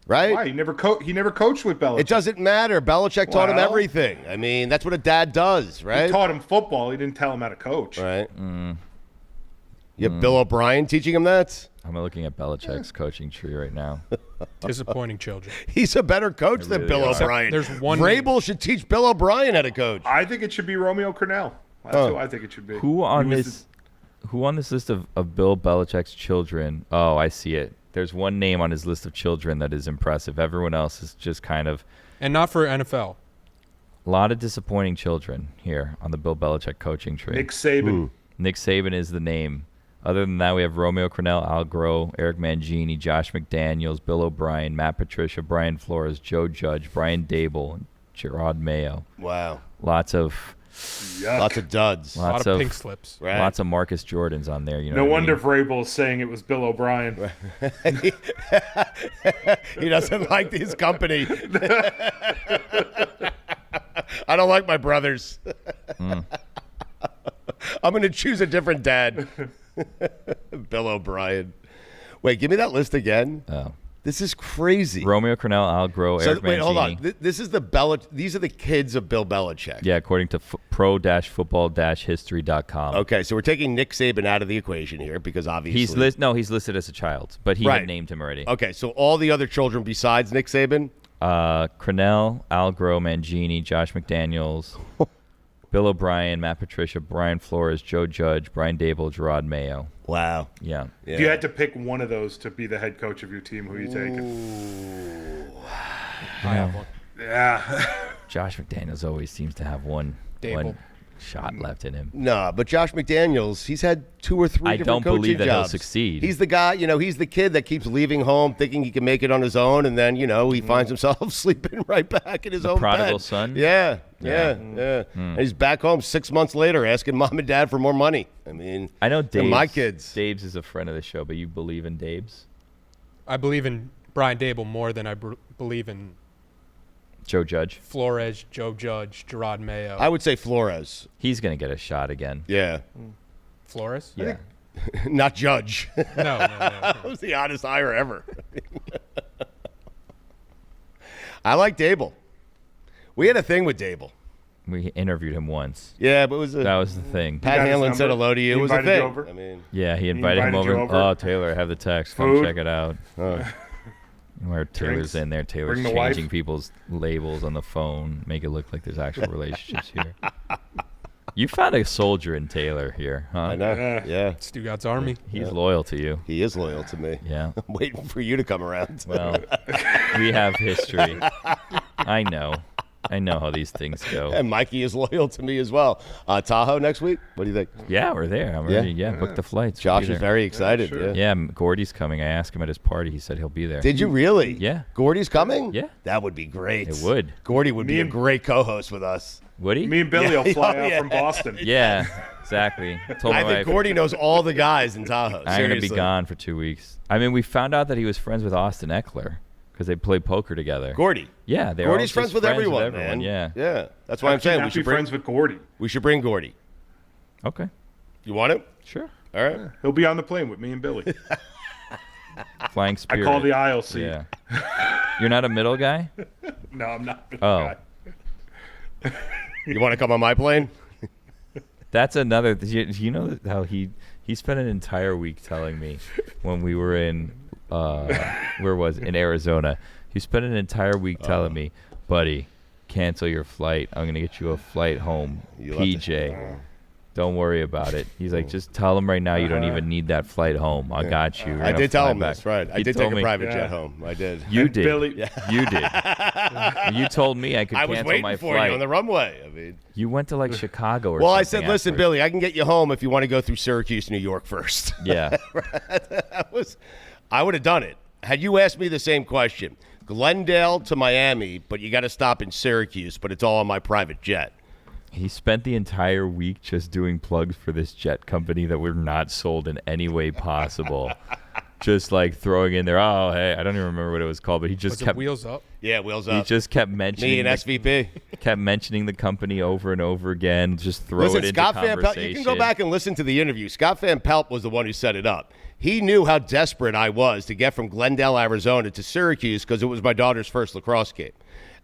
Speaker 1: Right?
Speaker 3: Why he never coached with Belichick.
Speaker 1: It doesn't matter. Belichick taught him
Speaker 3: Well-
Speaker 1: everything. I mean, that's what a dad does, right?
Speaker 3: He taught him football. He didn't tell him how to coach.
Speaker 1: Right. You have Bill O'Brien teaching him that?
Speaker 2: I'm looking at Belichick's coaching tree right now.
Speaker 4: Disappointing children.
Speaker 1: He's a better coach than
Speaker 2: really
Speaker 1: Bill
Speaker 2: are.
Speaker 1: O'Brien.
Speaker 4: There's one-
Speaker 1: Vrabel should teach Bill O'Brien how to coach.
Speaker 3: I think it should be Romeo Cornell. That's who I think it should be.
Speaker 2: Who on
Speaker 3: He was
Speaker 2: this? Who on this list of Bill Belichick's children? Oh, I see it. There's one name on his list of children that is impressive. Everyone else is just kind of
Speaker 4: And not for NFL.
Speaker 2: a lot of disappointing children here on the Bill Belichick coaching tree.
Speaker 3: Nick Saban.
Speaker 2: Nick Saban is the name. Other than that, we have Romeo Cornell, Al Groh, Eric Mangini, Josh McDaniels, Bill O'Brien, Matt Patricia, Brian Flores, Joe Judge, Brian Dable, and Gerard Mayo.
Speaker 1: Wow.
Speaker 2: Lots of
Speaker 3: Yuck.
Speaker 1: Lots of duds.
Speaker 4: A lot
Speaker 2: lots
Speaker 4: of
Speaker 2: of
Speaker 4: pink slips.
Speaker 1: Right.
Speaker 2: lots of Marcus Jordans on there. You know
Speaker 3: No
Speaker 2: what I
Speaker 3: wonder
Speaker 2: mean?
Speaker 3: Vrabel is saying it was Bill O'Brien.
Speaker 1: He doesn't like his company. I don't like my brothers. I'm going to choose a different dad. Bill O'Brien. Wait, give me that list again.
Speaker 2: Oh.
Speaker 1: This is crazy.
Speaker 2: Romeo Cornell, Al Groh,
Speaker 1: So,
Speaker 2: Eric
Speaker 1: wait, hold on.
Speaker 2: Mangini.
Speaker 1: This is these are the kids of Bill Belichick.
Speaker 2: Yeah, according to pro-football-history.com.
Speaker 1: Okay, so we're taking Nick Saban out of the equation here because obviously
Speaker 2: He's listed as a child, but he
Speaker 1: Right.
Speaker 2: had named him already.
Speaker 1: Okay, so all the other children besides Nick Saban.
Speaker 2: Cornell, Al Groh, Mangini, Josh McDaniels, Bill O'Brien, Matt Patricia, Brian Flores, Joe Judge, Brian Dable, Gerard Mayo.
Speaker 1: Wow.
Speaker 2: Yeah.
Speaker 1: Yeah.
Speaker 3: If you had to pick one of those to be the head coach of your team, who are you taking?
Speaker 4: I have one.
Speaker 3: Yeah.
Speaker 2: Josh McDaniels always seems to have one.
Speaker 4: Dable.
Speaker 2: shot left in him.
Speaker 1: No, but Josh McDaniels, he's had 2 or 3
Speaker 2: I
Speaker 1: different
Speaker 2: don't believe
Speaker 1: coaching
Speaker 2: that he'll
Speaker 1: jobs.
Speaker 2: succeed.
Speaker 1: He's the guy, he's the kid that keeps leaving home thinking he can make it on his own, and then, he finds himself sleeping right back in his own
Speaker 2: prodigal
Speaker 1: bed.
Speaker 2: son?
Speaker 1: Yeah. And he's back home 6 months later asking mom and dad for more money. I mean,
Speaker 2: I know
Speaker 1: they're
Speaker 2: Dabes.
Speaker 1: my kids.
Speaker 2: Dabes is a friend of the show, but you believe in Dabes?
Speaker 4: I believe in Brian Dable more than I believe in
Speaker 2: Joe Judge?
Speaker 4: Flores, Joe Judge, Gerard Mayo.
Speaker 1: I would say Flores.
Speaker 2: He's going to get a shot again.
Speaker 1: Yeah.
Speaker 4: Flores?
Speaker 2: Yeah.
Speaker 1: Not Judge.
Speaker 4: No.
Speaker 1: That was the oddest hire ever. I like Dable. We had a thing with Dable.
Speaker 2: We interviewed him once.
Speaker 1: Yeah, but it was
Speaker 2: That was the thing.
Speaker 1: Pat
Speaker 3: got his
Speaker 1: Hanlon said
Speaker 3: number?
Speaker 1: hello to you.
Speaker 3: He
Speaker 1: It was a
Speaker 3: invited you
Speaker 1: thing.
Speaker 3: over?
Speaker 1: I mean,
Speaker 2: Yeah, he invited him
Speaker 3: invited you
Speaker 2: over.
Speaker 3: over?
Speaker 2: Oh, Taylor, I have the text. Come
Speaker 3: Food?
Speaker 2: check it out. Where Taylor's
Speaker 3: Drinks?
Speaker 2: in there. Taylor's
Speaker 3: Bring the wife?
Speaker 2: changing people's labels on the phone, make it look like there's actual relationships here. You found a soldier in Taylor here, huh?
Speaker 1: I know. Yeah.
Speaker 4: Stugat's Army.
Speaker 2: He's loyal to you.
Speaker 1: He is loyal to me.
Speaker 2: Yeah.
Speaker 1: I'm waiting for you to come around.
Speaker 2: Well, we have history. I know how these things go.
Speaker 1: And Mikey is loyal to me as well. Tahoe next week? What do you think?
Speaker 2: Yeah, we're there. I'm ready. Yeah, book the flights. We'll
Speaker 1: Josh
Speaker 2: be
Speaker 1: is
Speaker 2: there.
Speaker 1: very excited.
Speaker 3: sure.
Speaker 2: Yeah, Gordy's coming. I asked him at his party. He said he'll be there.
Speaker 1: Did you really?
Speaker 2: Yeah.
Speaker 1: Gordy's coming?
Speaker 2: Yeah.
Speaker 1: That would be great.
Speaker 2: It would.
Speaker 1: Gordy would
Speaker 3: Me
Speaker 1: be a
Speaker 3: and-
Speaker 1: great co-host with us.
Speaker 2: Would he?
Speaker 3: Me and Billy will fly
Speaker 1: Oh,
Speaker 3: out
Speaker 1: yeah.
Speaker 3: from Boston.
Speaker 2: Yeah, exactly. Told my
Speaker 1: I think
Speaker 2: wife,
Speaker 1: Gordy knows all the guys in Tahoe.
Speaker 2: I'm going to be
Speaker 1: Seriously.
Speaker 2: gone for 2 weeks. I mean, we found out that he was friends with Austin Eckler because they played poker together.
Speaker 1: Gordy.
Speaker 2: Yeah, they're
Speaker 1: Gordy's
Speaker 2: all
Speaker 1: friends
Speaker 2: just
Speaker 1: with everyone, man.
Speaker 2: Yeah.
Speaker 1: Yeah. That's why
Speaker 3: How
Speaker 1: I'm
Speaker 3: can you
Speaker 1: saying
Speaker 3: not
Speaker 1: we
Speaker 3: be
Speaker 1: should bring
Speaker 3: friends with Gordy.
Speaker 1: Gordy.
Speaker 2: Okay.
Speaker 1: You want him?
Speaker 2: Sure.
Speaker 1: All right.
Speaker 3: He'll be on the plane with me and Billy.
Speaker 2: Flying
Speaker 3: I
Speaker 2: Spirit.
Speaker 3: call the aisle seat.
Speaker 2: Yeah. You're not a middle guy?
Speaker 3: No, I'm not.
Speaker 2: Oh.
Speaker 1: You want to come on my plane?
Speaker 2: That's another. You know how he spent an entire week telling me when we were in in Arizona. He spent an entire week telling me, buddy, cancel your flight. I'm gonna get you a flight home.
Speaker 1: You left
Speaker 2: PJ, don't worry about it. He's like, just tell him right now you don't even need that flight home. I got you. We're
Speaker 1: I
Speaker 2: gonna
Speaker 1: did tell
Speaker 2: fly
Speaker 1: him
Speaker 2: back.
Speaker 1: this, right? I
Speaker 2: He
Speaker 1: did
Speaker 2: told
Speaker 1: take a
Speaker 2: me-
Speaker 1: private
Speaker 3: Yeah.
Speaker 1: jet home. I did.
Speaker 2: You
Speaker 3: And
Speaker 2: did.
Speaker 3: Billy-
Speaker 2: You did. You told me I could
Speaker 1: I was
Speaker 2: cancel
Speaker 1: waiting
Speaker 2: my
Speaker 1: for
Speaker 2: flight.
Speaker 1: you on the runway. I mean,
Speaker 2: You went to like Chicago or
Speaker 1: well,
Speaker 2: something.
Speaker 1: I said, listen,
Speaker 2: afterwards.
Speaker 1: Billy, I can get you home if you want to go through Syracuse, New York first.
Speaker 2: Yeah.
Speaker 1: I would have done it. Had you asked me the same question, Glendale to Miami, but you got to stop in Syracuse, but it's all on my private jet.
Speaker 2: He spent the entire week just doing plugs for this jet company that were not sold in any way possible. Just like throwing in there, oh, hey, I don't even remember what it was called, but he just
Speaker 4: Was it
Speaker 2: kept
Speaker 4: Wheels Up?
Speaker 1: Yeah, wheels
Speaker 2: he
Speaker 1: up.
Speaker 2: just kept mentioning
Speaker 1: Me and SVP.
Speaker 2: kept mentioning the company over and over again. Just throw
Speaker 1: Listen,
Speaker 2: it into
Speaker 1: Scott Van
Speaker 2: conversation.
Speaker 1: Pelt, you can go back and listen to the interview. Scott Van Pelt was the one who set it up. He knew how desperate I was to get from Glendale, Arizona to Syracuse because it was my daughter's first lacrosse game.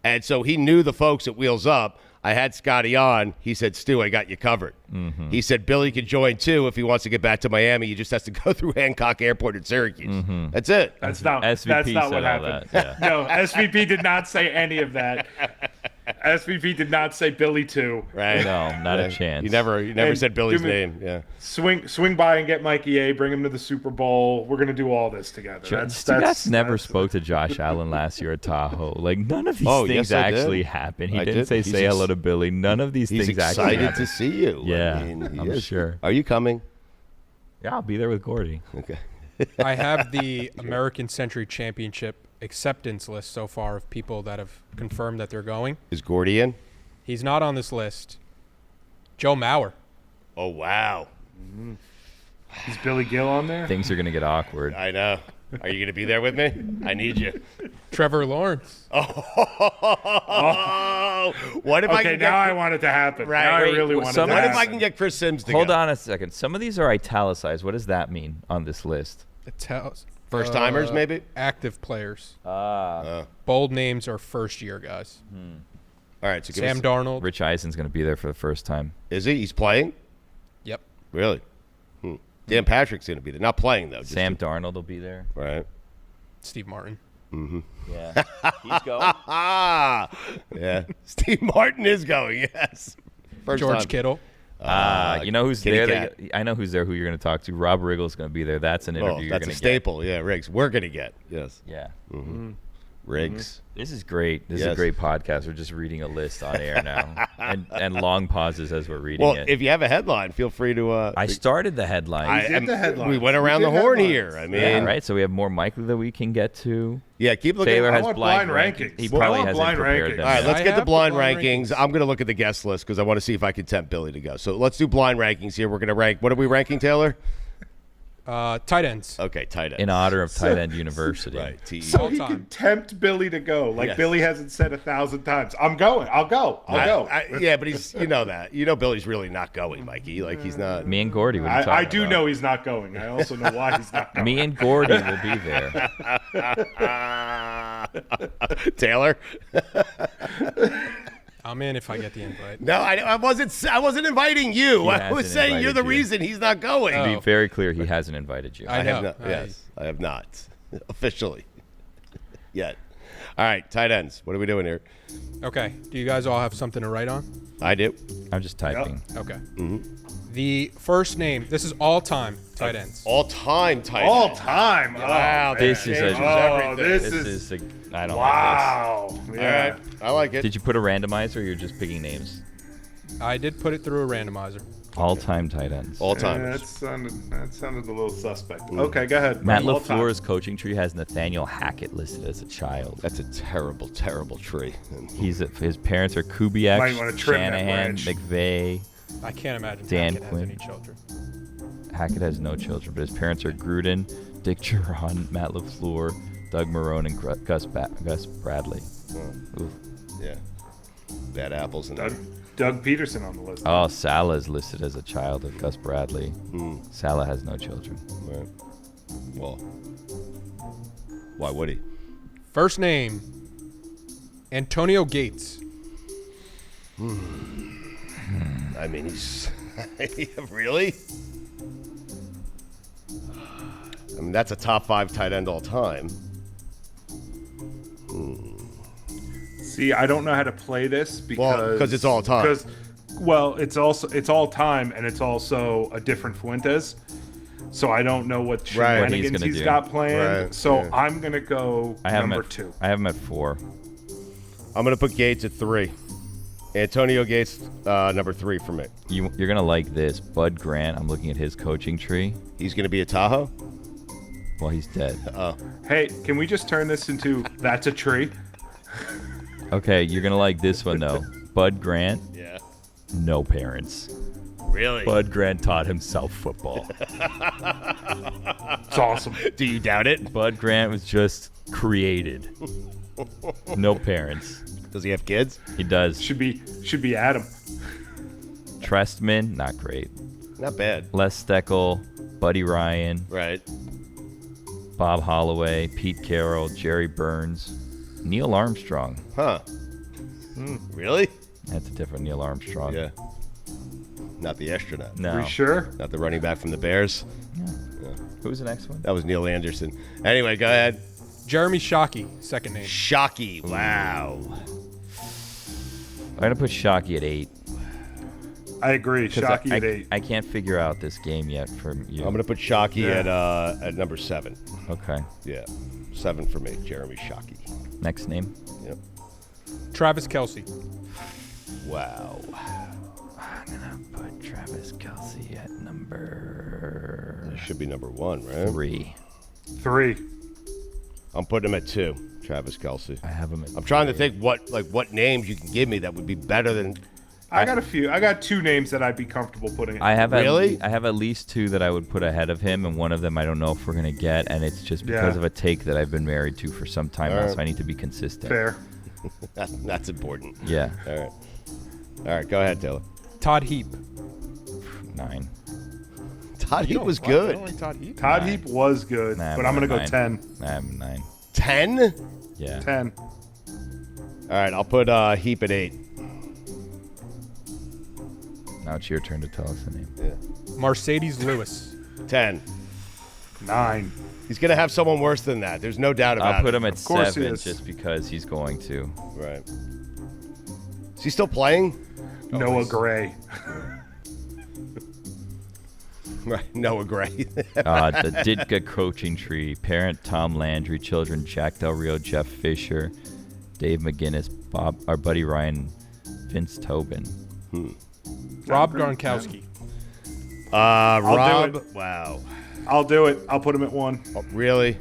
Speaker 1: And so he knew the folks at Wheels Up. I had Scotty on. He said, Stu, I got you covered.
Speaker 2: Mm-hmm.
Speaker 1: He said, Billy can join too if he wants to get back to Miami. He just has to go through Hancock Airport in Syracuse.
Speaker 2: Mm-hmm.
Speaker 1: That's it.
Speaker 3: That's not.
Speaker 2: SVP
Speaker 3: That's not
Speaker 2: said
Speaker 3: what
Speaker 2: all
Speaker 3: happened.
Speaker 2: that, yeah.
Speaker 3: No, SVP did not say any of that. SVP did not say Billy too.
Speaker 1: Right.
Speaker 2: No, not a chance.
Speaker 1: You never
Speaker 3: And
Speaker 1: said Billy's
Speaker 3: do me-
Speaker 1: name. Yeah.
Speaker 3: Swing by and get Mikey A. Bring him to the Super Bowl. We're gonna do all this together.
Speaker 2: Stugatz never spoke to Josh Allen last year at Tahoe. Like none of these
Speaker 1: Oh,
Speaker 2: things
Speaker 1: yes, I did.
Speaker 2: actually happened. He
Speaker 1: I
Speaker 2: didn't
Speaker 1: did.
Speaker 2: say
Speaker 1: He's
Speaker 2: say
Speaker 1: ex-
Speaker 2: hello to Billy. None of these
Speaker 1: He's
Speaker 2: things actually
Speaker 1: excited
Speaker 2: happened.
Speaker 1: to see you.
Speaker 2: Yeah,
Speaker 1: I mean, he
Speaker 2: I'm
Speaker 1: is.
Speaker 2: sure.
Speaker 1: Are you coming?
Speaker 2: Yeah, I'll be there with Gordy.
Speaker 1: Okay.
Speaker 4: I have the American Century Championship acceptance list so far of people that have confirmed that they're going.
Speaker 1: Is Gordy in?
Speaker 4: He's not on this list. Joe Mauer.
Speaker 1: Oh, wow.
Speaker 3: Is Billy Gill on there?
Speaker 2: Things are gonna get awkward.
Speaker 1: I know. Are you going to be there with me? I need you.
Speaker 4: Trevor Lawrence.
Speaker 1: Oh, what if I
Speaker 3: Okay,
Speaker 1: can
Speaker 3: now
Speaker 1: get
Speaker 3: I want it to happen.
Speaker 1: Right.
Speaker 3: Now I
Speaker 1: Wait,
Speaker 3: really
Speaker 2: well,
Speaker 3: want it
Speaker 2: some-
Speaker 3: to
Speaker 1: what
Speaker 3: happen.
Speaker 1: if I can get Chris Sims to
Speaker 2: Hold
Speaker 1: go?
Speaker 2: on a second. Some of these are italicized. What does that mean on this list?
Speaker 4: It tells
Speaker 1: First timers, maybe?
Speaker 4: active players.
Speaker 2: Ah,
Speaker 4: Bold names are first year guys.
Speaker 1: All right, so give
Speaker 4: Sam
Speaker 1: us,
Speaker 4: Darnold.
Speaker 2: Rich Eisen's gonna be there for the first time.
Speaker 1: is he? He's playing?
Speaker 4: Yep.
Speaker 1: Really? Dan Patrick's going to be there. Not playing, though. just
Speaker 2: Sam Darnold will be there.
Speaker 1: right.
Speaker 4: Steve Martin.
Speaker 2: Yeah, he's going.
Speaker 1: Ah, yeah. Steve Martin is going, yes. First
Speaker 4: George
Speaker 1: time.
Speaker 4: Kittle.
Speaker 2: You know who's
Speaker 1: Kitty
Speaker 2: there?
Speaker 1: Cat.
Speaker 2: I know who's there. Who you're going to talk to? Rob Riggle's going to be there. That's an interview
Speaker 1: Oh,
Speaker 2: you're
Speaker 1: that's
Speaker 2: going
Speaker 1: a
Speaker 2: to
Speaker 1: staple. Yeah, Riggs. We're going to get. Yes.
Speaker 2: get. Yeah,
Speaker 1: Riggs.
Speaker 2: this is great. This is
Speaker 1: Yes.
Speaker 2: a great podcast. We're just reading a list on air now. and long pauses as we're reading
Speaker 1: Well,
Speaker 2: it.
Speaker 1: if you have a headline, feel free to.
Speaker 2: I started the headline.
Speaker 3: did the headlines.
Speaker 1: We went around
Speaker 3: We
Speaker 1: the
Speaker 3: did
Speaker 1: horn
Speaker 3: headlines.
Speaker 1: here. I mean,
Speaker 2: Yeah, right. So we have more Michael that we can get to.
Speaker 1: yeah, keep looking.
Speaker 2: Taylor
Speaker 3: I
Speaker 2: has
Speaker 3: want
Speaker 2: blind
Speaker 3: blind
Speaker 2: rankings.
Speaker 3: rankings.
Speaker 2: He
Speaker 3: Well, I
Speaker 2: probably
Speaker 3: want
Speaker 2: hasn't
Speaker 3: blind
Speaker 2: prepared
Speaker 3: rankings.
Speaker 2: them.
Speaker 1: All right,
Speaker 2: yet.
Speaker 1: let's
Speaker 4: I
Speaker 1: get the
Speaker 4: have the
Speaker 1: blind
Speaker 4: blind
Speaker 1: rankings.
Speaker 4: rankings.
Speaker 1: I'm going to look at the guest list because I want to see if I can tempt Billy to go. So let's do blind rankings here. We're going to rank. What are we ranking, Taylor?
Speaker 4: Tight ends.
Speaker 1: Okay, tight end.
Speaker 2: in honor of Tight End University.
Speaker 1: Right. TE.
Speaker 3: So
Speaker 4: All
Speaker 3: he
Speaker 4: time.
Speaker 3: can tempt Billy to go, like
Speaker 1: Yes.
Speaker 3: Billy hasn't said 1,000 times. I'm going. I'll go. I'll go.
Speaker 1: Yeah, but he's that. You know Billy's really not going, Mikey. Like he's not.
Speaker 2: Me and Gordy. What are you
Speaker 3: I
Speaker 2: talking
Speaker 3: do
Speaker 2: about?
Speaker 3: know he's not going. I also know why he's not going.
Speaker 2: Me and Gordy will be there.
Speaker 1: Taylor?
Speaker 4: I'm in if I get the invite.
Speaker 1: No, I wasn't inviting you.
Speaker 2: He
Speaker 1: I was
Speaker 2: hasn't
Speaker 1: saying you're the
Speaker 2: invited you.
Speaker 1: reason he's not going.
Speaker 2: To
Speaker 4: Oh.
Speaker 2: be very clear, he hasn't invited you.
Speaker 4: I
Speaker 1: have
Speaker 4: know.
Speaker 1: not. Yes, I have not officially yet. All right, tight ends. What are we doing here?
Speaker 4: Okay. Do you guys all have something to write on?
Speaker 1: I do.
Speaker 2: I'm just typing.
Speaker 4: Okay. The first name. This is all time tight ends.
Speaker 1: All-time tight
Speaker 3: All
Speaker 1: end.
Speaker 3: time.
Speaker 1: Wow,
Speaker 2: This is a-
Speaker 3: Oh,
Speaker 1: everything.
Speaker 3: this
Speaker 2: This
Speaker 3: is.
Speaker 2: is I don't
Speaker 3: Wow.
Speaker 1: All
Speaker 3: Yeah.
Speaker 1: right, I like
Speaker 2: like
Speaker 1: it.
Speaker 2: this. Did you put a randomizer or you're just picking names?
Speaker 4: I did put it through a randomizer.
Speaker 2: All-time tight ends.
Speaker 1: All
Speaker 3: Yeah,
Speaker 1: time.
Speaker 3: that sounded a little suspect. Okay, go ahead.
Speaker 2: Matt
Speaker 3: All time.
Speaker 2: LaFleur's coaching tree has Nathaniel Hackett listed as a child.
Speaker 1: That's a terrible, terrible tree.
Speaker 2: His parents are Kubiak,
Speaker 3: Might wanna trim that
Speaker 2: Shanahan,
Speaker 3: branch.
Speaker 2: McVay.
Speaker 4: I can't imagine
Speaker 2: Dan
Speaker 4: Hackett has
Speaker 2: Quinn.
Speaker 4: any children.
Speaker 2: Hackett has no children, but his parents are Gruden, Dick Geron, Matt LaFleur, Doug Marrone, and Gus Bradley. Oof.
Speaker 1: Yeah. Bad apples in there.
Speaker 3: Doug Peterson on the list.
Speaker 2: Oh, Salah is listed as a child of Gus Bradley. Salah has no children.
Speaker 1: Right. Well, why would he?
Speaker 4: First name. Antonio Gates.
Speaker 1: I mean, he's really. I mean, that's a top 5 tight end all time.
Speaker 3: See, I don't know how to play this because
Speaker 1: it's all time.
Speaker 3: It's all time, and it's also a different Fuentes. So I don't know what
Speaker 1: Right.
Speaker 2: What he's
Speaker 3: shenanigans
Speaker 2: gonna
Speaker 3: he's
Speaker 2: do.
Speaker 3: got planned.
Speaker 1: Right,
Speaker 3: So
Speaker 1: yeah.
Speaker 3: I'm gonna go
Speaker 2: I have
Speaker 3: number
Speaker 2: him at,
Speaker 3: 2.
Speaker 2: I have him at 4.
Speaker 1: I'm going to put Gates at 3. Antonio Gates, number 3 for me.
Speaker 2: You're gonna like this. Bud Grant. I'm looking at his coaching tree.
Speaker 1: He's going to be a Tahoe?
Speaker 2: Well, he's dead.
Speaker 3: Hey, can we just turn this into that's a tree?
Speaker 2: Okay, you're gonna like this one though. Bud Grant.
Speaker 1: Yeah.
Speaker 2: No parents.
Speaker 1: Really?
Speaker 2: Bud Grant taught himself football.
Speaker 3: It's awesome.
Speaker 1: Do you doubt it?
Speaker 2: Bud Grant was just created. No parents.
Speaker 1: Does he have kids?
Speaker 2: He does.
Speaker 3: Should be Adam.
Speaker 2: Trestman, not great.
Speaker 1: Not bad.
Speaker 2: Les Steckel, Buddy Ryan,
Speaker 1: Right.
Speaker 2: Bob Holloway, Pete Carroll, Jerry Burns, Neil Armstrong.
Speaker 1: Huh. Really?
Speaker 2: That's a different Neil Armstrong.
Speaker 1: Yeah. Not the astronaut.
Speaker 2: No.
Speaker 3: Are you sure?
Speaker 1: Not the running back from the Bears.
Speaker 2: Who's the next one?
Speaker 1: That was Neil Anderson. Anyway, go ahead.
Speaker 4: Jeremy Shockey, second name.
Speaker 1: Shockey. Wow.
Speaker 2: I'm gonna put Shockey at 8.
Speaker 3: I agree.
Speaker 2: 'Cause
Speaker 3: Shockey at 8.
Speaker 2: I can't figure out this game yet from you.
Speaker 1: I'm going to put Shockey
Speaker 3: Yeah.
Speaker 1: at number 7.
Speaker 2: Okay.
Speaker 1: Yeah. 7 for me. Jeremy Shockey.
Speaker 2: Next name.
Speaker 1: Yep.
Speaker 4: Travis Kelce.
Speaker 1: Wow.
Speaker 2: I'm gonna put Travis Kelce at number
Speaker 1: That should be number 1, right?
Speaker 2: 3.
Speaker 3: 3.
Speaker 1: I'm putting him at 2. Travis Kelce.
Speaker 2: I have him at
Speaker 1: I'm trying to
Speaker 2: 3.
Speaker 1: think what names you can give me that would be better than.
Speaker 3: I got a few. I got 2 names that I'd be comfortable putting in.
Speaker 2: I have
Speaker 1: Really?
Speaker 2: I have at least 2 that I would put ahead of him, and one of them I don't know if we're gonna get, and it's just because
Speaker 3: Yeah.
Speaker 2: of a take that I've been married to for some time now,
Speaker 1: Alright.
Speaker 2: so I need to be consistent.
Speaker 3: Fair.
Speaker 1: That's important.
Speaker 2: Yeah,
Speaker 1: All right. All right. Go ahead, Taylor.
Speaker 4: Todd Heap.
Speaker 2: 9.
Speaker 1: Todd Heap was
Speaker 4: Wow,
Speaker 1: good.
Speaker 4: you don't like Todd Heap?
Speaker 3: Todd
Speaker 2: 9.
Speaker 3: Heap was good,
Speaker 2: Nah,
Speaker 3: but I'm going to go
Speaker 2: 9.
Speaker 3: 10.
Speaker 2: I have him 9.
Speaker 1: 10.
Speaker 2: Yeah.
Speaker 3: 10.
Speaker 1: All right. I'll put Heap at 8.
Speaker 2: Now it's your turn to tell us the name.
Speaker 4: Mercedes Lewis.
Speaker 1: 10.
Speaker 3: 9.
Speaker 1: He's gonna have someone worse than that. There's no doubt about
Speaker 2: I'll put
Speaker 1: it.
Speaker 2: him at
Speaker 3: Of course he
Speaker 2: 7
Speaker 3: is.
Speaker 2: just because he's going to.
Speaker 1: Right. Is he still playing?
Speaker 3: Noah Gray.
Speaker 1: Right. Noah Gray.
Speaker 2: The Ditka coaching tree. Parent Tom Landry. Children Jack Del Rio, Jeff Fisher, Dave McGinnis, our buddy Ryan, Vince Tobin.
Speaker 4: Rob Gronkowski.
Speaker 1: Rob.
Speaker 3: do it.
Speaker 1: Wow.
Speaker 3: I'll do it. I'll put him at 1.
Speaker 1: Oh, really?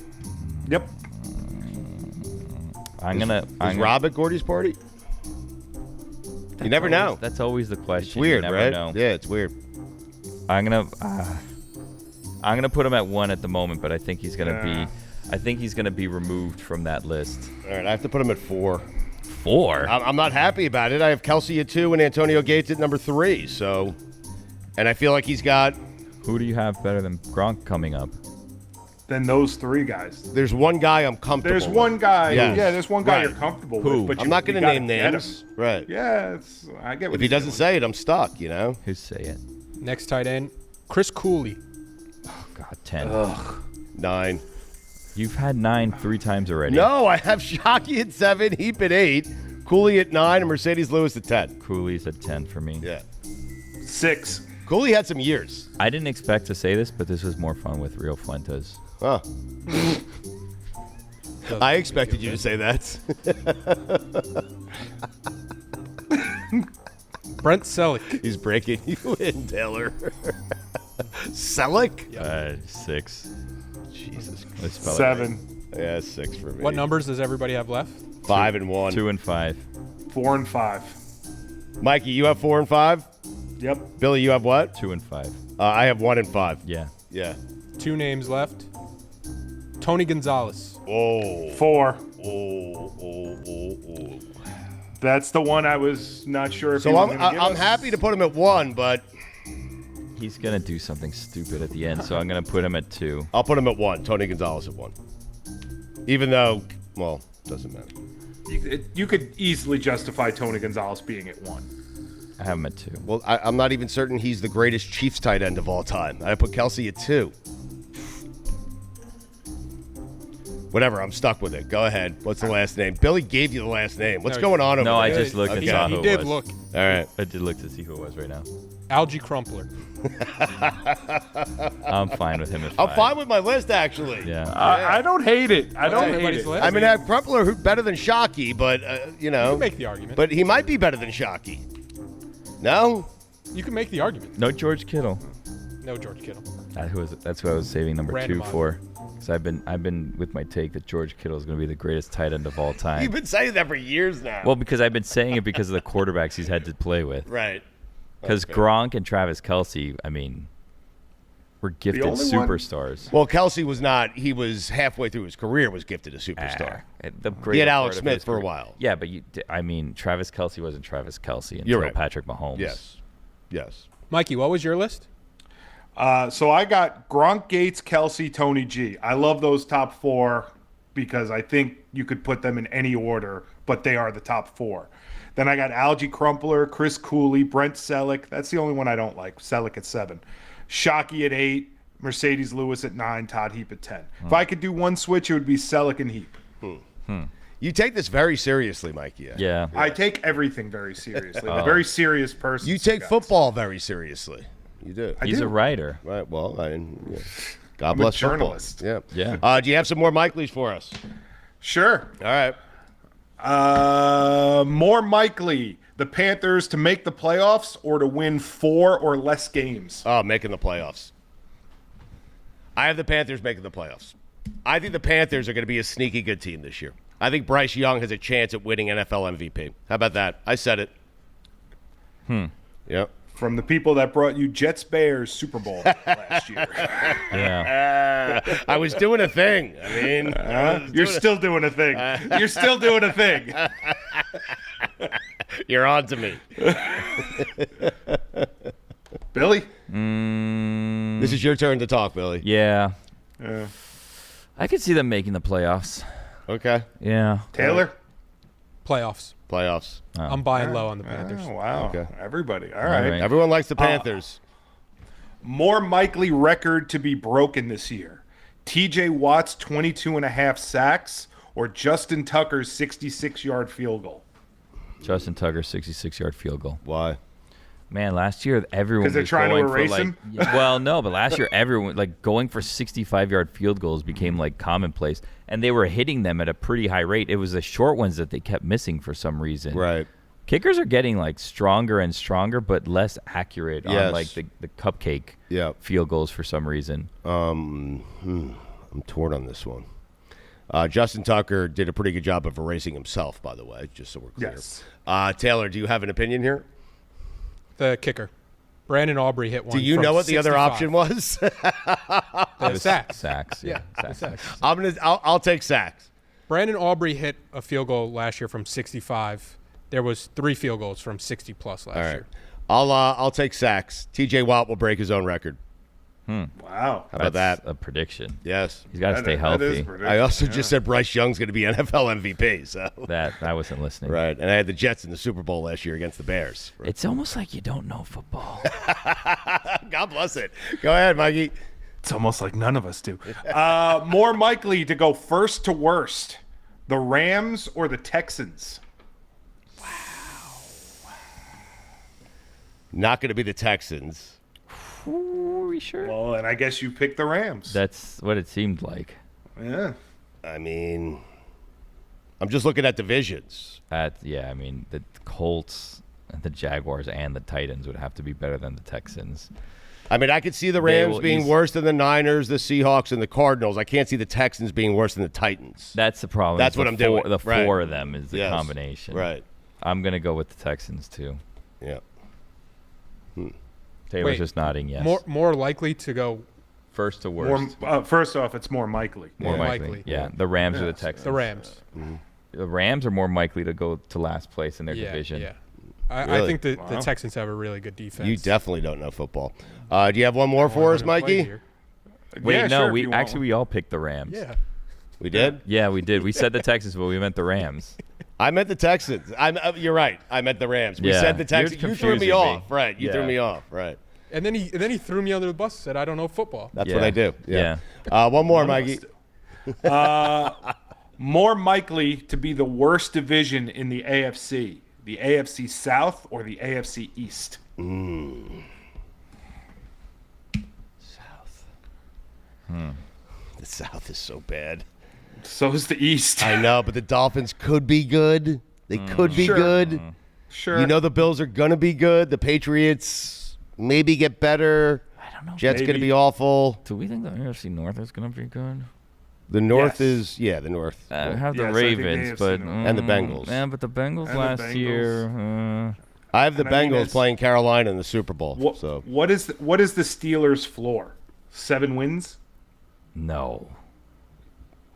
Speaker 3: Yep.
Speaker 1: Is Rob at Gordy's party? You never know.
Speaker 2: That's always the question.
Speaker 1: It's weird,
Speaker 2: you never
Speaker 1: right?
Speaker 2: know.
Speaker 1: Yeah, it's weird.
Speaker 2: I'm gonna put him at 1 at the moment, but I think he's gonna be removed from that list.
Speaker 1: All right, I have to put him at 4.
Speaker 2: 4?
Speaker 1: I'm not happy about it. I have Kelce at 2 and Antonio Gates at number 3. So, and I feel like he's got.
Speaker 2: Who do you have better than Gronk coming up?
Speaker 3: Then those 3 guys.
Speaker 1: There's one guy I'm comfortable.
Speaker 3: There's one guy.
Speaker 1: Yes.
Speaker 3: Yeah, there's one guy
Speaker 1: Right.
Speaker 3: you're comfortable
Speaker 1: Who?
Speaker 3: with. But
Speaker 1: I'm not going to name names. Right.
Speaker 3: Yeah, I get what
Speaker 1: If he doesn't say it, I'm stuck. You know.
Speaker 2: Who say it?
Speaker 4: Next tight end, Chris Cooley.
Speaker 2: Oh, God, 10.
Speaker 1: 9.
Speaker 2: You've had 9 3 times already.
Speaker 1: No, I have Shockey at 7, Heap at 8, Cooley at 9, and Mercedes Lewis at 10.
Speaker 2: Cooley's at 10 for me.
Speaker 1: Yeah.
Speaker 3: 6.
Speaker 1: Cooley had some years.
Speaker 2: I didn't expect to say this, but this was more fun with Rio Fuentes.
Speaker 1: Huh. I expected you to say that.
Speaker 4: Brent Celic.
Speaker 1: He's breaking you in, Taylor. Celic?
Speaker 2: 6.
Speaker 1: Jesus Christ.
Speaker 2: Let's spell it
Speaker 3: 7.
Speaker 1: Yeah, 6 for me.
Speaker 4: What numbers does everybody have left?
Speaker 1: 5 and 1.
Speaker 2: 2 and 5.
Speaker 3: 4 and 5.
Speaker 1: Mikey, you have 4 and 5?
Speaker 3: Yep.
Speaker 1: Billy, you have what?
Speaker 2: 2 and 5.
Speaker 1: I have 1 and 5.
Speaker 2: Yeah.
Speaker 1: Yeah.
Speaker 4: 2 names left. Tony Gonzalez.
Speaker 1: Oh.
Speaker 3: 4.
Speaker 1: Oh.
Speaker 3: That's the one I was not sure if he
Speaker 1: So
Speaker 3: was gonna give
Speaker 1: I'm
Speaker 3: us.
Speaker 1: happy to put him at 1, but
Speaker 2: He's going to do something stupid at the end, so I'm going to put him at 2.
Speaker 1: I'll put him at 1. Tony Gonzalez at 1. Even though, well, doesn't matter.
Speaker 3: You could easily justify Tony Gonzalez being at 1.
Speaker 2: I have him at 2.
Speaker 1: Well, I'm not even certain he's the greatest Chiefs tight end of all time. I put Kelce at 2. Whatever, I'm stuck with it. Go ahead. What's the last name? Billy gave you the last name. What's going on over
Speaker 2: No, I
Speaker 1: there?
Speaker 2: just looked
Speaker 1: Okay.
Speaker 2: and saw who
Speaker 4: He
Speaker 2: it
Speaker 4: did
Speaker 2: was.
Speaker 4: look.
Speaker 1: All right.
Speaker 2: I did look to see who it was right now.
Speaker 4: Algie Crumpler.
Speaker 2: I'm fine with him at 5.
Speaker 1: I'm fine with my list, actually.
Speaker 2: Yeah.
Speaker 3: I don't hate it. I
Speaker 4: What's
Speaker 3: don't hate
Speaker 4: everybody's
Speaker 3: it.
Speaker 4: list?
Speaker 1: I mean, I have Crumpler who better than Shockey, but, you know.
Speaker 4: You can make the argument.
Speaker 1: But he might be better than Shockey. No?
Speaker 4: You can make the argument.
Speaker 2: No George Kittle.
Speaker 4: No George Kittle.
Speaker 2: That's what I was saving number
Speaker 4: Random
Speaker 2: 2 for. Because I've been with my take that George Kittle is going to be the greatest tight end of all time.
Speaker 1: You've been saying that for years now.
Speaker 2: Well, because I've been saying it because of the quarterbacks he's had to play with.
Speaker 1: Right.
Speaker 2: Because
Speaker 1: Okay.
Speaker 2: Gronk and Travis Kelce, I mean, were gifted
Speaker 3: only one-
Speaker 2: superstars.
Speaker 1: Well, Kelce was not. He was halfway through his career was gifted a superstar.
Speaker 2: The
Speaker 1: He had
Speaker 2: greater
Speaker 1: Alex
Speaker 2: part of
Speaker 1: Smith
Speaker 2: his
Speaker 1: for a
Speaker 2: career.
Speaker 1: while.
Speaker 2: Yeah, but Travis Kelce wasn't Travis Kelce until
Speaker 1: You're right.
Speaker 2: Patrick Mahomes.
Speaker 1: Yes.
Speaker 4: Mikey, what was your list?
Speaker 3: So I got Gronk, Gates, Kelce, Tony G. I love those top 4 because I think you could put them in any order, but they are the top 4. Then I got Algie Crumpler, Chris Cooley, Brent Celic. That's the only one I don't like. Celic at 7. Shockey at 8. Mercedes Lewis at 9. Todd Heap at 10. If I could do one switch, it would be Celic and Heap.
Speaker 1: You take this very seriously, Mikey.
Speaker 2: Yeah.
Speaker 3: I take everything very seriously. I'm a very serious person.
Speaker 1: You take
Speaker 3: guys.
Speaker 1: football very seriously. You do.
Speaker 2: He's
Speaker 3: do.
Speaker 2: a writer.
Speaker 1: Right. Well, God
Speaker 3: I'm
Speaker 1: bless
Speaker 3: a
Speaker 1: football.
Speaker 3: journalist.
Speaker 1: Yeah.
Speaker 2: Yeah.
Speaker 1: Do you have some more Mikeleys for us?
Speaker 3: Sure.
Speaker 1: All right.
Speaker 3: More likely the Panthers to make the playoffs or to win 4 or less games.
Speaker 1: Oh, making the playoffs. I have the Panthers making the playoffs. I think the Panthers are going to be a sneaky good team this year. I think Bryce Young has a chance at winning NFL MVP. How about that? I said it. Yep.
Speaker 3: From the people that brought you Jets Bears Super Bowl last year.
Speaker 2: Yeah.
Speaker 1: I was doing a thing. I mean,
Speaker 3: You're still doing a thing. You're still doing a thing.
Speaker 1: you're on to me.
Speaker 3: Billy?
Speaker 1: This is your turn to talk, Billy.
Speaker 2: Yeah.
Speaker 3: Yeah.
Speaker 2: I could see them making the playoffs.
Speaker 1: Okay.
Speaker 2: Yeah.
Speaker 3: Taylor?
Speaker 4: Playoffs.
Speaker 1: Playoffs.
Speaker 4: I'm buying low on the Panthers.
Speaker 3: Oh, wow.
Speaker 1: Okay.
Speaker 3: Everybody. All
Speaker 2: All
Speaker 3: right.
Speaker 2: right.
Speaker 1: Everyone likes the Panthers.
Speaker 3: More likely record to be broken this year. TJ Watt's 22.5 sacks or Justin Tucker's 66-yard field goal.
Speaker 2: Justin Tucker, 66-yard field goal.
Speaker 1: Why?
Speaker 2: Man, last year everyone
Speaker 3: 'Cause they're
Speaker 2: was
Speaker 3: trying to
Speaker 2: going for
Speaker 3: erase
Speaker 2: like,
Speaker 3: him?
Speaker 2: well, no, but last year everyone like going for 65-yard field goals became like commonplace, and they were hitting them at a pretty high rate. It was the short ones that they kept missing for some reason.
Speaker 1: Right.
Speaker 2: Kickers are getting like stronger and stronger, but less accurate on
Speaker 1: Yes.
Speaker 2: like the cupcake
Speaker 1: Yeah.
Speaker 2: field goals for some reason.
Speaker 1: I'm torn on this one. Justin Tucker did a pretty good job of erasing himself, by the way, just so we're clear.
Speaker 3: Yes.
Speaker 1: Taylor, do you have an opinion here?
Speaker 4: The kicker. Brandon Aubrey hit one.
Speaker 1: Do you
Speaker 4: from
Speaker 1: know what the other
Speaker 4: 65.
Speaker 1: option was?
Speaker 4: The sacks.
Speaker 2: Sacks.
Speaker 4: Yeah, the
Speaker 2: sacks.
Speaker 4: sacks.
Speaker 1: I'll take sacks.
Speaker 4: Brandon Aubrey hit a field goal last year from 65. There was 3 field goals from 60 plus last
Speaker 1: All right.
Speaker 4: year.
Speaker 1: I'll take sacks. TJ Watt will break his own record.
Speaker 3: Wow.
Speaker 1: How about
Speaker 2: That's
Speaker 1: that?
Speaker 2: a prediction.
Speaker 1: Yes.
Speaker 2: He's got to stay
Speaker 3: That is
Speaker 2: healthy.
Speaker 3: a prediction,
Speaker 1: I also
Speaker 3: yeah.
Speaker 1: just said Bryce Young's going to be NFL MVP. So
Speaker 2: That I wasn't listening.
Speaker 1: right, and I had the Jets in the Super Bowl last year against the Bears.
Speaker 2: It's almost like you don't know football.
Speaker 1: God bless it. Go ahead, Mikey.
Speaker 3: It's almost like none of us do. More likely to go first to worst, the Rams or the Texans?
Speaker 1: Not going to be the Texans.
Speaker 2: Ooh, are we sure?
Speaker 3: Well, and I guess you picked the Rams.
Speaker 2: That's what it seemed like.
Speaker 3: Yeah.
Speaker 1: I mean, I'm just looking at divisions.
Speaker 2: Yeah, I mean, the Colts, the Jaguars, and the Titans would have to be better than the Texans.
Speaker 1: I mean, I could see the
Speaker 2: They
Speaker 1: Rams
Speaker 2: will
Speaker 1: being worse than the Niners, the Seahawks, and the Cardinals. I can't see the Texans being worse than the Titans.
Speaker 2: That's the problem.
Speaker 1: That's
Speaker 2: is
Speaker 1: what
Speaker 2: the
Speaker 1: I'm doing.
Speaker 2: The
Speaker 1: Right.
Speaker 2: four of them is the
Speaker 1: Yes.
Speaker 2: combination.
Speaker 1: Right.
Speaker 2: I'm going to go with the Texans, too.
Speaker 1: Yeah.
Speaker 2: Taylor's
Speaker 4: Wait,
Speaker 2: just nodding yes.
Speaker 4: More likely to go
Speaker 2: First to worst.
Speaker 3: First off, it's more likely.
Speaker 2: More
Speaker 4: more
Speaker 2: likely.
Speaker 4: likely.
Speaker 2: Yeah, the Rams or the Texans.
Speaker 4: the Rams.
Speaker 2: The Rams are more likely to go to last place in their
Speaker 4: Yeah,
Speaker 2: division.
Speaker 4: yeah. I
Speaker 1: Really?
Speaker 4: think the
Speaker 3: Wow.
Speaker 4: Texans have a really good defense.
Speaker 1: You definitely don't know football. Do you have one more for us, Mikey?
Speaker 2: Wait,
Speaker 3: Yeah,
Speaker 2: no,
Speaker 3: sure, if you want one.
Speaker 2: we all picked the Rams.
Speaker 4: Yeah.
Speaker 1: We did?
Speaker 2: Yeah, we did. We said the Texans, but we meant the Rams.
Speaker 1: I meant the Texans. You're right. I meant the Rams. We
Speaker 2: Yeah.
Speaker 1: said the
Speaker 2: You're
Speaker 1: Texans. You threw me
Speaker 2: confusing me.
Speaker 1: off. Right. You threw
Speaker 2: Yeah.
Speaker 1: me off. Right.
Speaker 4: And then he threw me under the bus and said, I don't know football.
Speaker 1: That's
Speaker 2: Yeah.
Speaker 1: what I do.
Speaker 2: Yeah.
Speaker 1: One more,
Speaker 3: None of us
Speaker 1: Mikey.
Speaker 3: do. More likely to be the worst division in the AFC, the AFC South or the AFC East?
Speaker 1: South. The South is so bad.
Speaker 3: So is the East.
Speaker 1: I know, but the Dolphins could be good. They could be
Speaker 3: Sure.
Speaker 1: good.
Speaker 3: Sure.
Speaker 1: You know the Bills are going to be good. The Patriots maybe get better.
Speaker 2: I don't know.
Speaker 1: Jets going to
Speaker 3: Maybe.
Speaker 1: be awful.
Speaker 2: Do we think the AFC North is going to be good?
Speaker 1: The North
Speaker 3: Yes.
Speaker 1: is, the North.
Speaker 2: We have the
Speaker 3: Yes, I think the
Speaker 2: Ravens,
Speaker 3: AFC
Speaker 2: but
Speaker 3: North.
Speaker 1: And the Bengals.
Speaker 2: Yeah, but the Bengals
Speaker 3: And the
Speaker 2: last
Speaker 3: Bengals.
Speaker 2: year.
Speaker 1: I have the
Speaker 3: And I mean,
Speaker 1: Bengals
Speaker 3: it's-
Speaker 1: playing Carolina in the Super Bowl.
Speaker 3: What,
Speaker 1: So
Speaker 3: what is the Steelers' floor? 7 wins?
Speaker 2: No.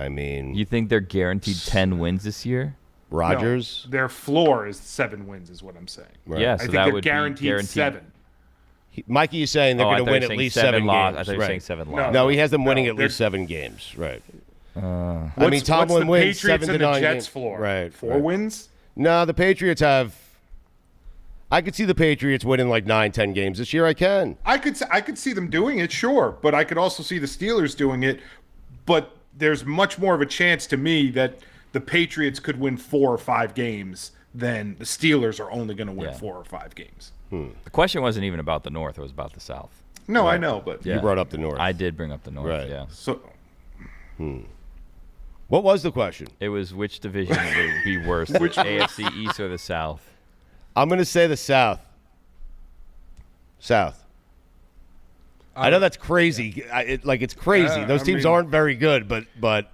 Speaker 1: I mean,
Speaker 2: You think they're guaranteed 10 wins this year?
Speaker 1: Rodgers.
Speaker 3: No, their floor is 7 wins, is what I'm saying.
Speaker 1: Right.
Speaker 2: Yeah,
Speaker 3: I
Speaker 2: so
Speaker 3: think
Speaker 2: that
Speaker 3: they're
Speaker 2: would
Speaker 3: guaranteed,
Speaker 2: be guaranteed
Speaker 3: 7.
Speaker 1: Mikey is saying they're
Speaker 2: I
Speaker 1: going
Speaker 2: thought
Speaker 1: to
Speaker 2: you
Speaker 1: win
Speaker 2: were
Speaker 1: at
Speaker 2: saying
Speaker 1: least
Speaker 2: 7
Speaker 1: 7
Speaker 2: loss.
Speaker 1: games.
Speaker 2: I thought you were
Speaker 1: Right.
Speaker 2: saying 7
Speaker 3: No.
Speaker 2: loss.
Speaker 1: No, he has them winning at
Speaker 3: they're-
Speaker 1: least 7 games. Right. I mean,
Speaker 3: What's
Speaker 1: Tomlin
Speaker 3: the
Speaker 1: wins
Speaker 3: Patriots
Speaker 1: 7 to
Speaker 3: and the
Speaker 1: 9
Speaker 3: Jets'
Speaker 1: games.
Speaker 3: floor?
Speaker 1: Right.
Speaker 3: 4
Speaker 1: right.
Speaker 3: wins?
Speaker 1: No, the Patriots have. I could see the Patriots winning like 9-10 games this year. I can.
Speaker 3: I could see them doing it, sure, but I could also see the Steelers doing it. But there's much more of a chance to me that the Patriots could win 4 or 5 games than the Steelers are only going to win
Speaker 2: Yeah.
Speaker 3: 4 or 5 games.
Speaker 2: The question wasn't even about the North. It was about the South.
Speaker 3: No, I know, but
Speaker 2: Yeah.
Speaker 1: You brought up the North.
Speaker 2: I did bring up the North,
Speaker 1: Right.
Speaker 2: yeah.
Speaker 3: so
Speaker 1: What was the question?
Speaker 2: It was which division would be worse, the AFC East or the South?
Speaker 1: I'm going to say the South. South. I know that's crazy. It's crazy.
Speaker 3: Yeah,
Speaker 1: Those
Speaker 3: I
Speaker 1: teams
Speaker 3: mean-
Speaker 1: aren't very good, but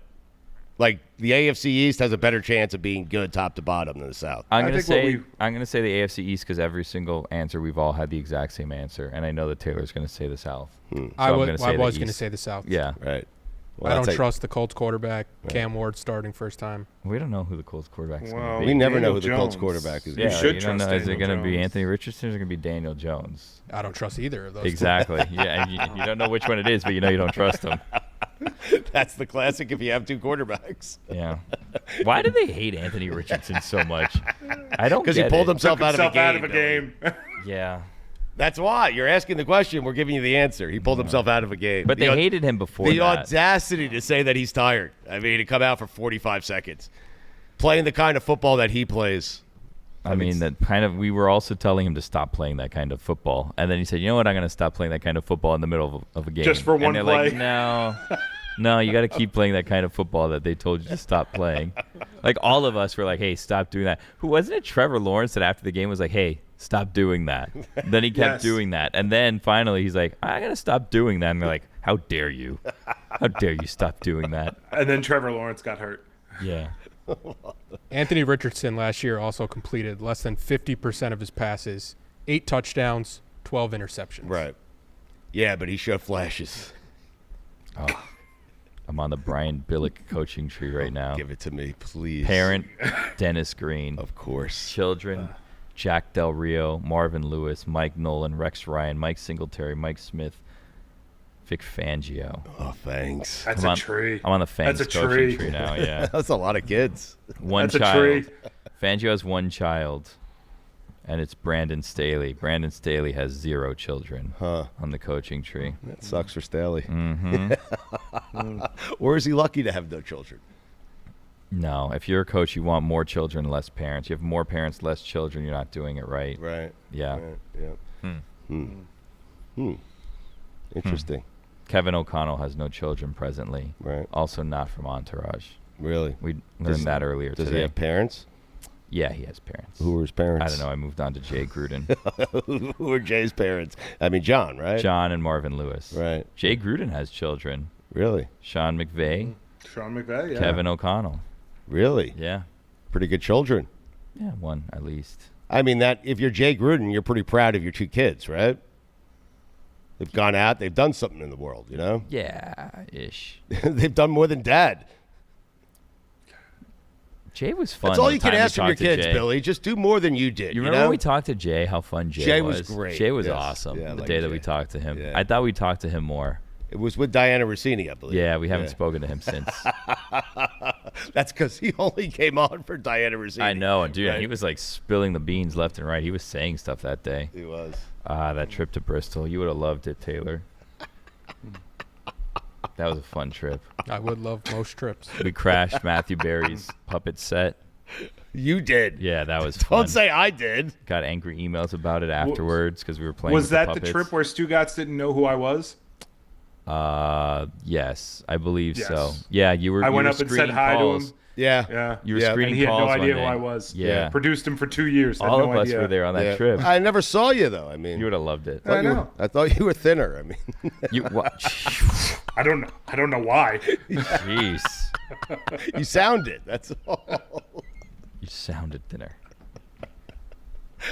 Speaker 1: like the AFC East has a better chance of being good top to bottom than the South.
Speaker 2: I'm
Speaker 3: I
Speaker 2: gonna
Speaker 3: think what
Speaker 2: say
Speaker 3: we-
Speaker 2: I'm gonna say the AFC East because every single answer we've all had the exact same answer, and I know that Taylor's gonna say the South. So
Speaker 4: I
Speaker 2: I'm
Speaker 4: was
Speaker 2: gonna say
Speaker 4: going
Speaker 2: the
Speaker 4: to
Speaker 2: East.
Speaker 4: say the South.
Speaker 2: Yeah,
Speaker 1: Right.
Speaker 4: I don't trust the Colts quarterback, Cam Ward, starting first time.
Speaker 2: we don't know who the Colts quarterback is
Speaker 3: Well,
Speaker 2: gonna be.
Speaker 1: We never know
Speaker 3: Daniel
Speaker 1: who the Colts
Speaker 3: Jones.
Speaker 1: quarterback is.
Speaker 3: You
Speaker 2: yeah,
Speaker 3: should
Speaker 2: you don't
Speaker 3: trust
Speaker 2: know. Is it
Speaker 3: Daniel
Speaker 2: gonna be
Speaker 3: Jones.
Speaker 2: Anthony Richardson or is it gonna be Daniel Jones?
Speaker 4: I don't trust either of those.
Speaker 2: Exactly. Yeah, and you don't know which one it is, but you know you don't trust him.
Speaker 1: That's the classic if you have 2 quarterbacks.
Speaker 2: Yeah. Why do they hate Anthony Richardson so much? I don't
Speaker 1: Because he
Speaker 2: get
Speaker 1: pulled
Speaker 2: it.
Speaker 1: himself out of a
Speaker 3: himself
Speaker 1: game.
Speaker 3: out of a
Speaker 1: Billy.
Speaker 3: game.
Speaker 2: Yeah.
Speaker 1: That's why. You're asking the question. We're giving you the answer. He pulled himself out of a game.
Speaker 2: But they hated him before
Speaker 1: The
Speaker 2: that.
Speaker 1: audacity to say that he's tired. I mean, to come out for 45 seconds. Playing the kind of football that he plays.
Speaker 2: I mean, that kind of. We were also telling him to stop playing that kind of football, and then he said, "You know what? I'm going to stop playing that kind of football in the middle of a game."
Speaker 3: Just for
Speaker 2: and
Speaker 3: one
Speaker 2: they're
Speaker 3: play.
Speaker 2: Like, no, No, you got to keep playing that kind of football that they told you to stop playing. Like all of us were like, "Hey, stop doing that." Who wasn't it? Trevor Lawrence that after the game was like, "Hey, stop doing that." Then he kept
Speaker 3: Yes.
Speaker 2: doing that, and then finally he's like, "I gotta stop doing that." And they're like, "How dare you? How dare you stop doing that?"
Speaker 3: And then Trevor Lawrence got hurt.
Speaker 2: Yeah.
Speaker 4: Anthony Richardson last year also completed less than 50% of his passes, 8 touchdowns, 12 interceptions.
Speaker 1: Right. Yeah, but he showed flashes.
Speaker 2: Oh, I'm on the Brian Billick coaching tree right now.
Speaker 1: Give it to me, please.
Speaker 2: Parent, Dennis Green.
Speaker 1: Of course.
Speaker 2: Children, Jack Del Rio, Marvin Lewis, Mike Nolan, Rex Ryan, Mike Singletary, Mike Smith, Vic Fangio.
Speaker 1: Oh, thanks.
Speaker 3: That's
Speaker 2: I'm
Speaker 3: a
Speaker 2: on-
Speaker 3: tree.
Speaker 2: I'm on the Fangs
Speaker 3: That's a
Speaker 2: coaching
Speaker 3: tree.
Speaker 2: tree now, yeah.
Speaker 1: That's a lot of kids.
Speaker 2: One
Speaker 3: That's a
Speaker 2: child.
Speaker 3: tree.
Speaker 2: Fangio has one child, and it's Brandon Staley. Brandon Staley has 0 children on the coaching tree.
Speaker 1: That sucks for Staley.
Speaker 2: Mm-hmm.
Speaker 1: Or is he lucky to have no children?
Speaker 2: No, if you're a coach, you want more children, less parents. You have more parents, less children, you're not doing it right.
Speaker 1: Right.
Speaker 2: Yeah.
Speaker 1: Right. Yeah. Interesting.
Speaker 2: Kevin O'Connell has no children presently.
Speaker 1: Right.
Speaker 2: Also not from Entourage.
Speaker 1: Really?
Speaker 2: We learned that earlier
Speaker 1: Does
Speaker 2: today.
Speaker 1: he have parents?
Speaker 2: Yeah, he has parents.
Speaker 1: Who were his parents?
Speaker 2: I don't know. I moved on to Jay Gruden.
Speaker 1: Who are Jay's parents? I mean, John, right?
Speaker 2: John and Marvin Lewis.
Speaker 1: Right.
Speaker 2: Jay Gruden has children.
Speaker 1: Really?
Speaker 2: Sean McVay,
Speaker 3: Sean McVay, yeah.
Speaker 2: Kevin O'Connell.
Speaker 1: Really?
Speaker 2: Yeah.
Speaker 1: Pretty good children.
Speaker 2: Yeah, one at least.
Speaker 1: I mean, that if you're Jay Gruden, you're pretty proud of your 2 kids, right? They've gone out. They've done something in the world, you know?
Speaker 2: Yeah, ish.
Speaker 1: They've done more than Dad.
Speaker 2: Jay was fun.
Speaker 1: That's all
Speaker 2: the
Speaker 1: you can
Speaker 2: time we
Speaker 1: ask from your
Speaker 2: talked to
Speaker 1: kids,
Speaker 2: Jay.
Speaker 1: Billy. Just do more than you did.
Speaker 2: You remember
Speaker 1: know?
Speaker 2: when we talked to Jay, how fun Jay was?
Speaker 1: was great,
Speaker 2: Jay was
Speaker 1: yes.
Speaker 2: awesome
Speaker 1: Yeah, I
Speaker 2: the
Speaker 1: like
Speaker 2: day that
Speaker 1: Jay.
Speaker 2: we talked to him.
Speaker 1: Yeah.
Speaker 2: I thought we talked to him more.
Speaker 1: It was with Diana Rossini, I believe.
Speaker 2: Yeah, we haven't spoken to him since.
Speaker 1: That's because he only came on for Diana Rossini.
Speaker 2: I know, dude.
Speaker 1: Right?
Speaker 2: He was like spilling the beans left and right. He was saying stuff that day.
Speaker 1: He was.
Speaker 2: That trip to Bristol, you would have loved it, Taylor. That was a fun trip.
Speaker 4: I would love most trips.
Speaker 2: We crashed Matthew Berry's puppet set.
Speaker 1: You did.
Speaker 2: Yeah, that was fun.
Speaker 1: Don't say I did.
Speaker 2: Got angry emails about it afterwards because we were playing.
Speaker 3: Was
Speaker 2: with
Speaker 3: that
Speaker 2: the
Speaker 3: the
Speaker 2: puppets.
Speaker 3: trip where Stugatz didn't know who I was?
Speaker 2: Yes, I believe
Speaker 3: Yes.
Speaker 2: so. Yeah, you were.
Speaker 3: I
Speaker 2: you
Speaker 3: went
Speaker 2: were
Speaker 3: up and said
Speaker 2: screening
Speaker 3: hi
Speaker 2: calls.
Speaker 3: to him.
Speaker 1: Yeah.
Speaker 3: Yeah.
Speaker 2: You were
Speaker 1: Yeah,
Speaker 2: screening
Speaker 3: And he had
Speaker 2: calls
Speaker 3: no
Speaker 2: one
Speaker 3: idea who
Speaker 2: day.
Speaker 3: I was.
Speaker 2: Yeah.
Speaker 3: Produced him for 2 years. Had
Speaker 2: All
Speaker 3: no
Speaker 2: of us
Speaker 3: idea.
Speaker 2: were there on that
Speaker 1: Yeah.
Speaker 2: trip.
Speaker 1: I never saw you though. I mean,
Speaker 2: You would have loved it.
Speaker 3: I know.
Speaker 1: I thought you were thinner. I mean,
Speaker 2: You what?
Speaker 3: I don't know. I don't know why.
Speaker 2: Jeez,
Speaker 1: you sounded. That's all.
Speaker 2: you sounded thinner.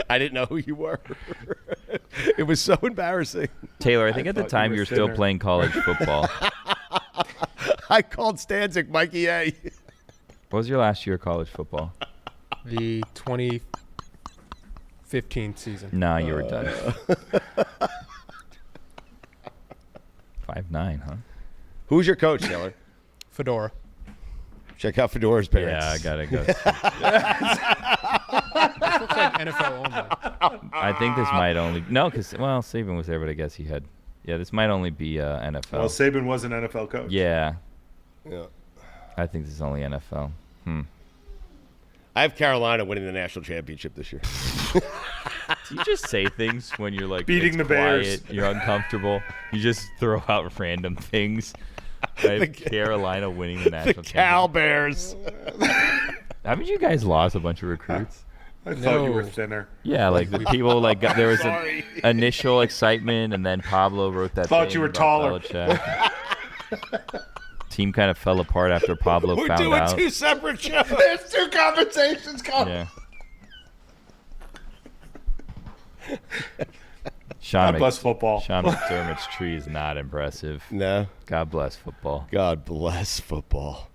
Speaker 1: I didn't know who you were. It was so embarrassing.
Speaker 2: Taylor, I think at the
Speaker 3: thought you
Speaker 2: time
Speaker 3: were
Speaker 2: you were still
Speaker 3: thinner.
Speaker 2: playing college football.
Speaker 1: I called Stanzik Mikey A.
Speaker 2: What was your last year of college football?
Speaker 4: The 2015 season.
Speaker 2: Nah, you were done. 5'9", huh?
Speaker 1: Who's your coach, Taylor?
Speaker 4: Fedora.
Speaker 1: Check out Fedora's parents.
Speaker 2: Yeah, I gotta go.
Speaker 4: Looks like NFL only.
Speaker 2: I think this might only because Saban was there, but I guess he had. Yeah, this might only be NFL.
Speaker 3: Well, Saban was an NFL coach.
Speaker 2: Yeah,
Speaker 1: Yeah.
Speaker 2: I think this is only NFL.
Speaker 1: I have Carolina winning the national championship this year.
Speaker 2: Do you just say things when you're like
Speaker 3: Beating
Speaker 2: it's
Speaker 3: the Bears.
Speaker 2: quiet, you're uncomfortable? You just throw out random things. I have Carolina winning the
Speaker 1: The
Speaker 2: national
Speaker 1: Cal
Speaker 2: championship.
Speaker 1: Bears.
Speaker 2: Haven't you guys lost a bunch of recruits?
Speaker 3: I thought you were
Speaker 4: No.
Speaker 3: thinner.
Speaker 2: Yeah, like the people there was
Speaker 1: Sorry.
Speaker 2: an initial excitement, and then Pablo wrote that.
Speaker 3: Thought
Speaker 2: thing
Speaker 3: you were
Speaker 2: about
Speaker 3: taller.
Speaker 2: Belichick. Team kind of fell apart after Pablo
Speaker 1: We're
Speaker 2: found
Speaker 1: doing
Speaker 2: out.
Speaker 1: 2 separate shows. There's 2 conversations going.
Speaker 2: Yeah. Sean,
Speaker 3: God bless football.
Speaker 2: Sean McDermott's tree is not impressive.
Speaker 1: No.
Speaker 2: God bless football.
Speaker 1: God bless football.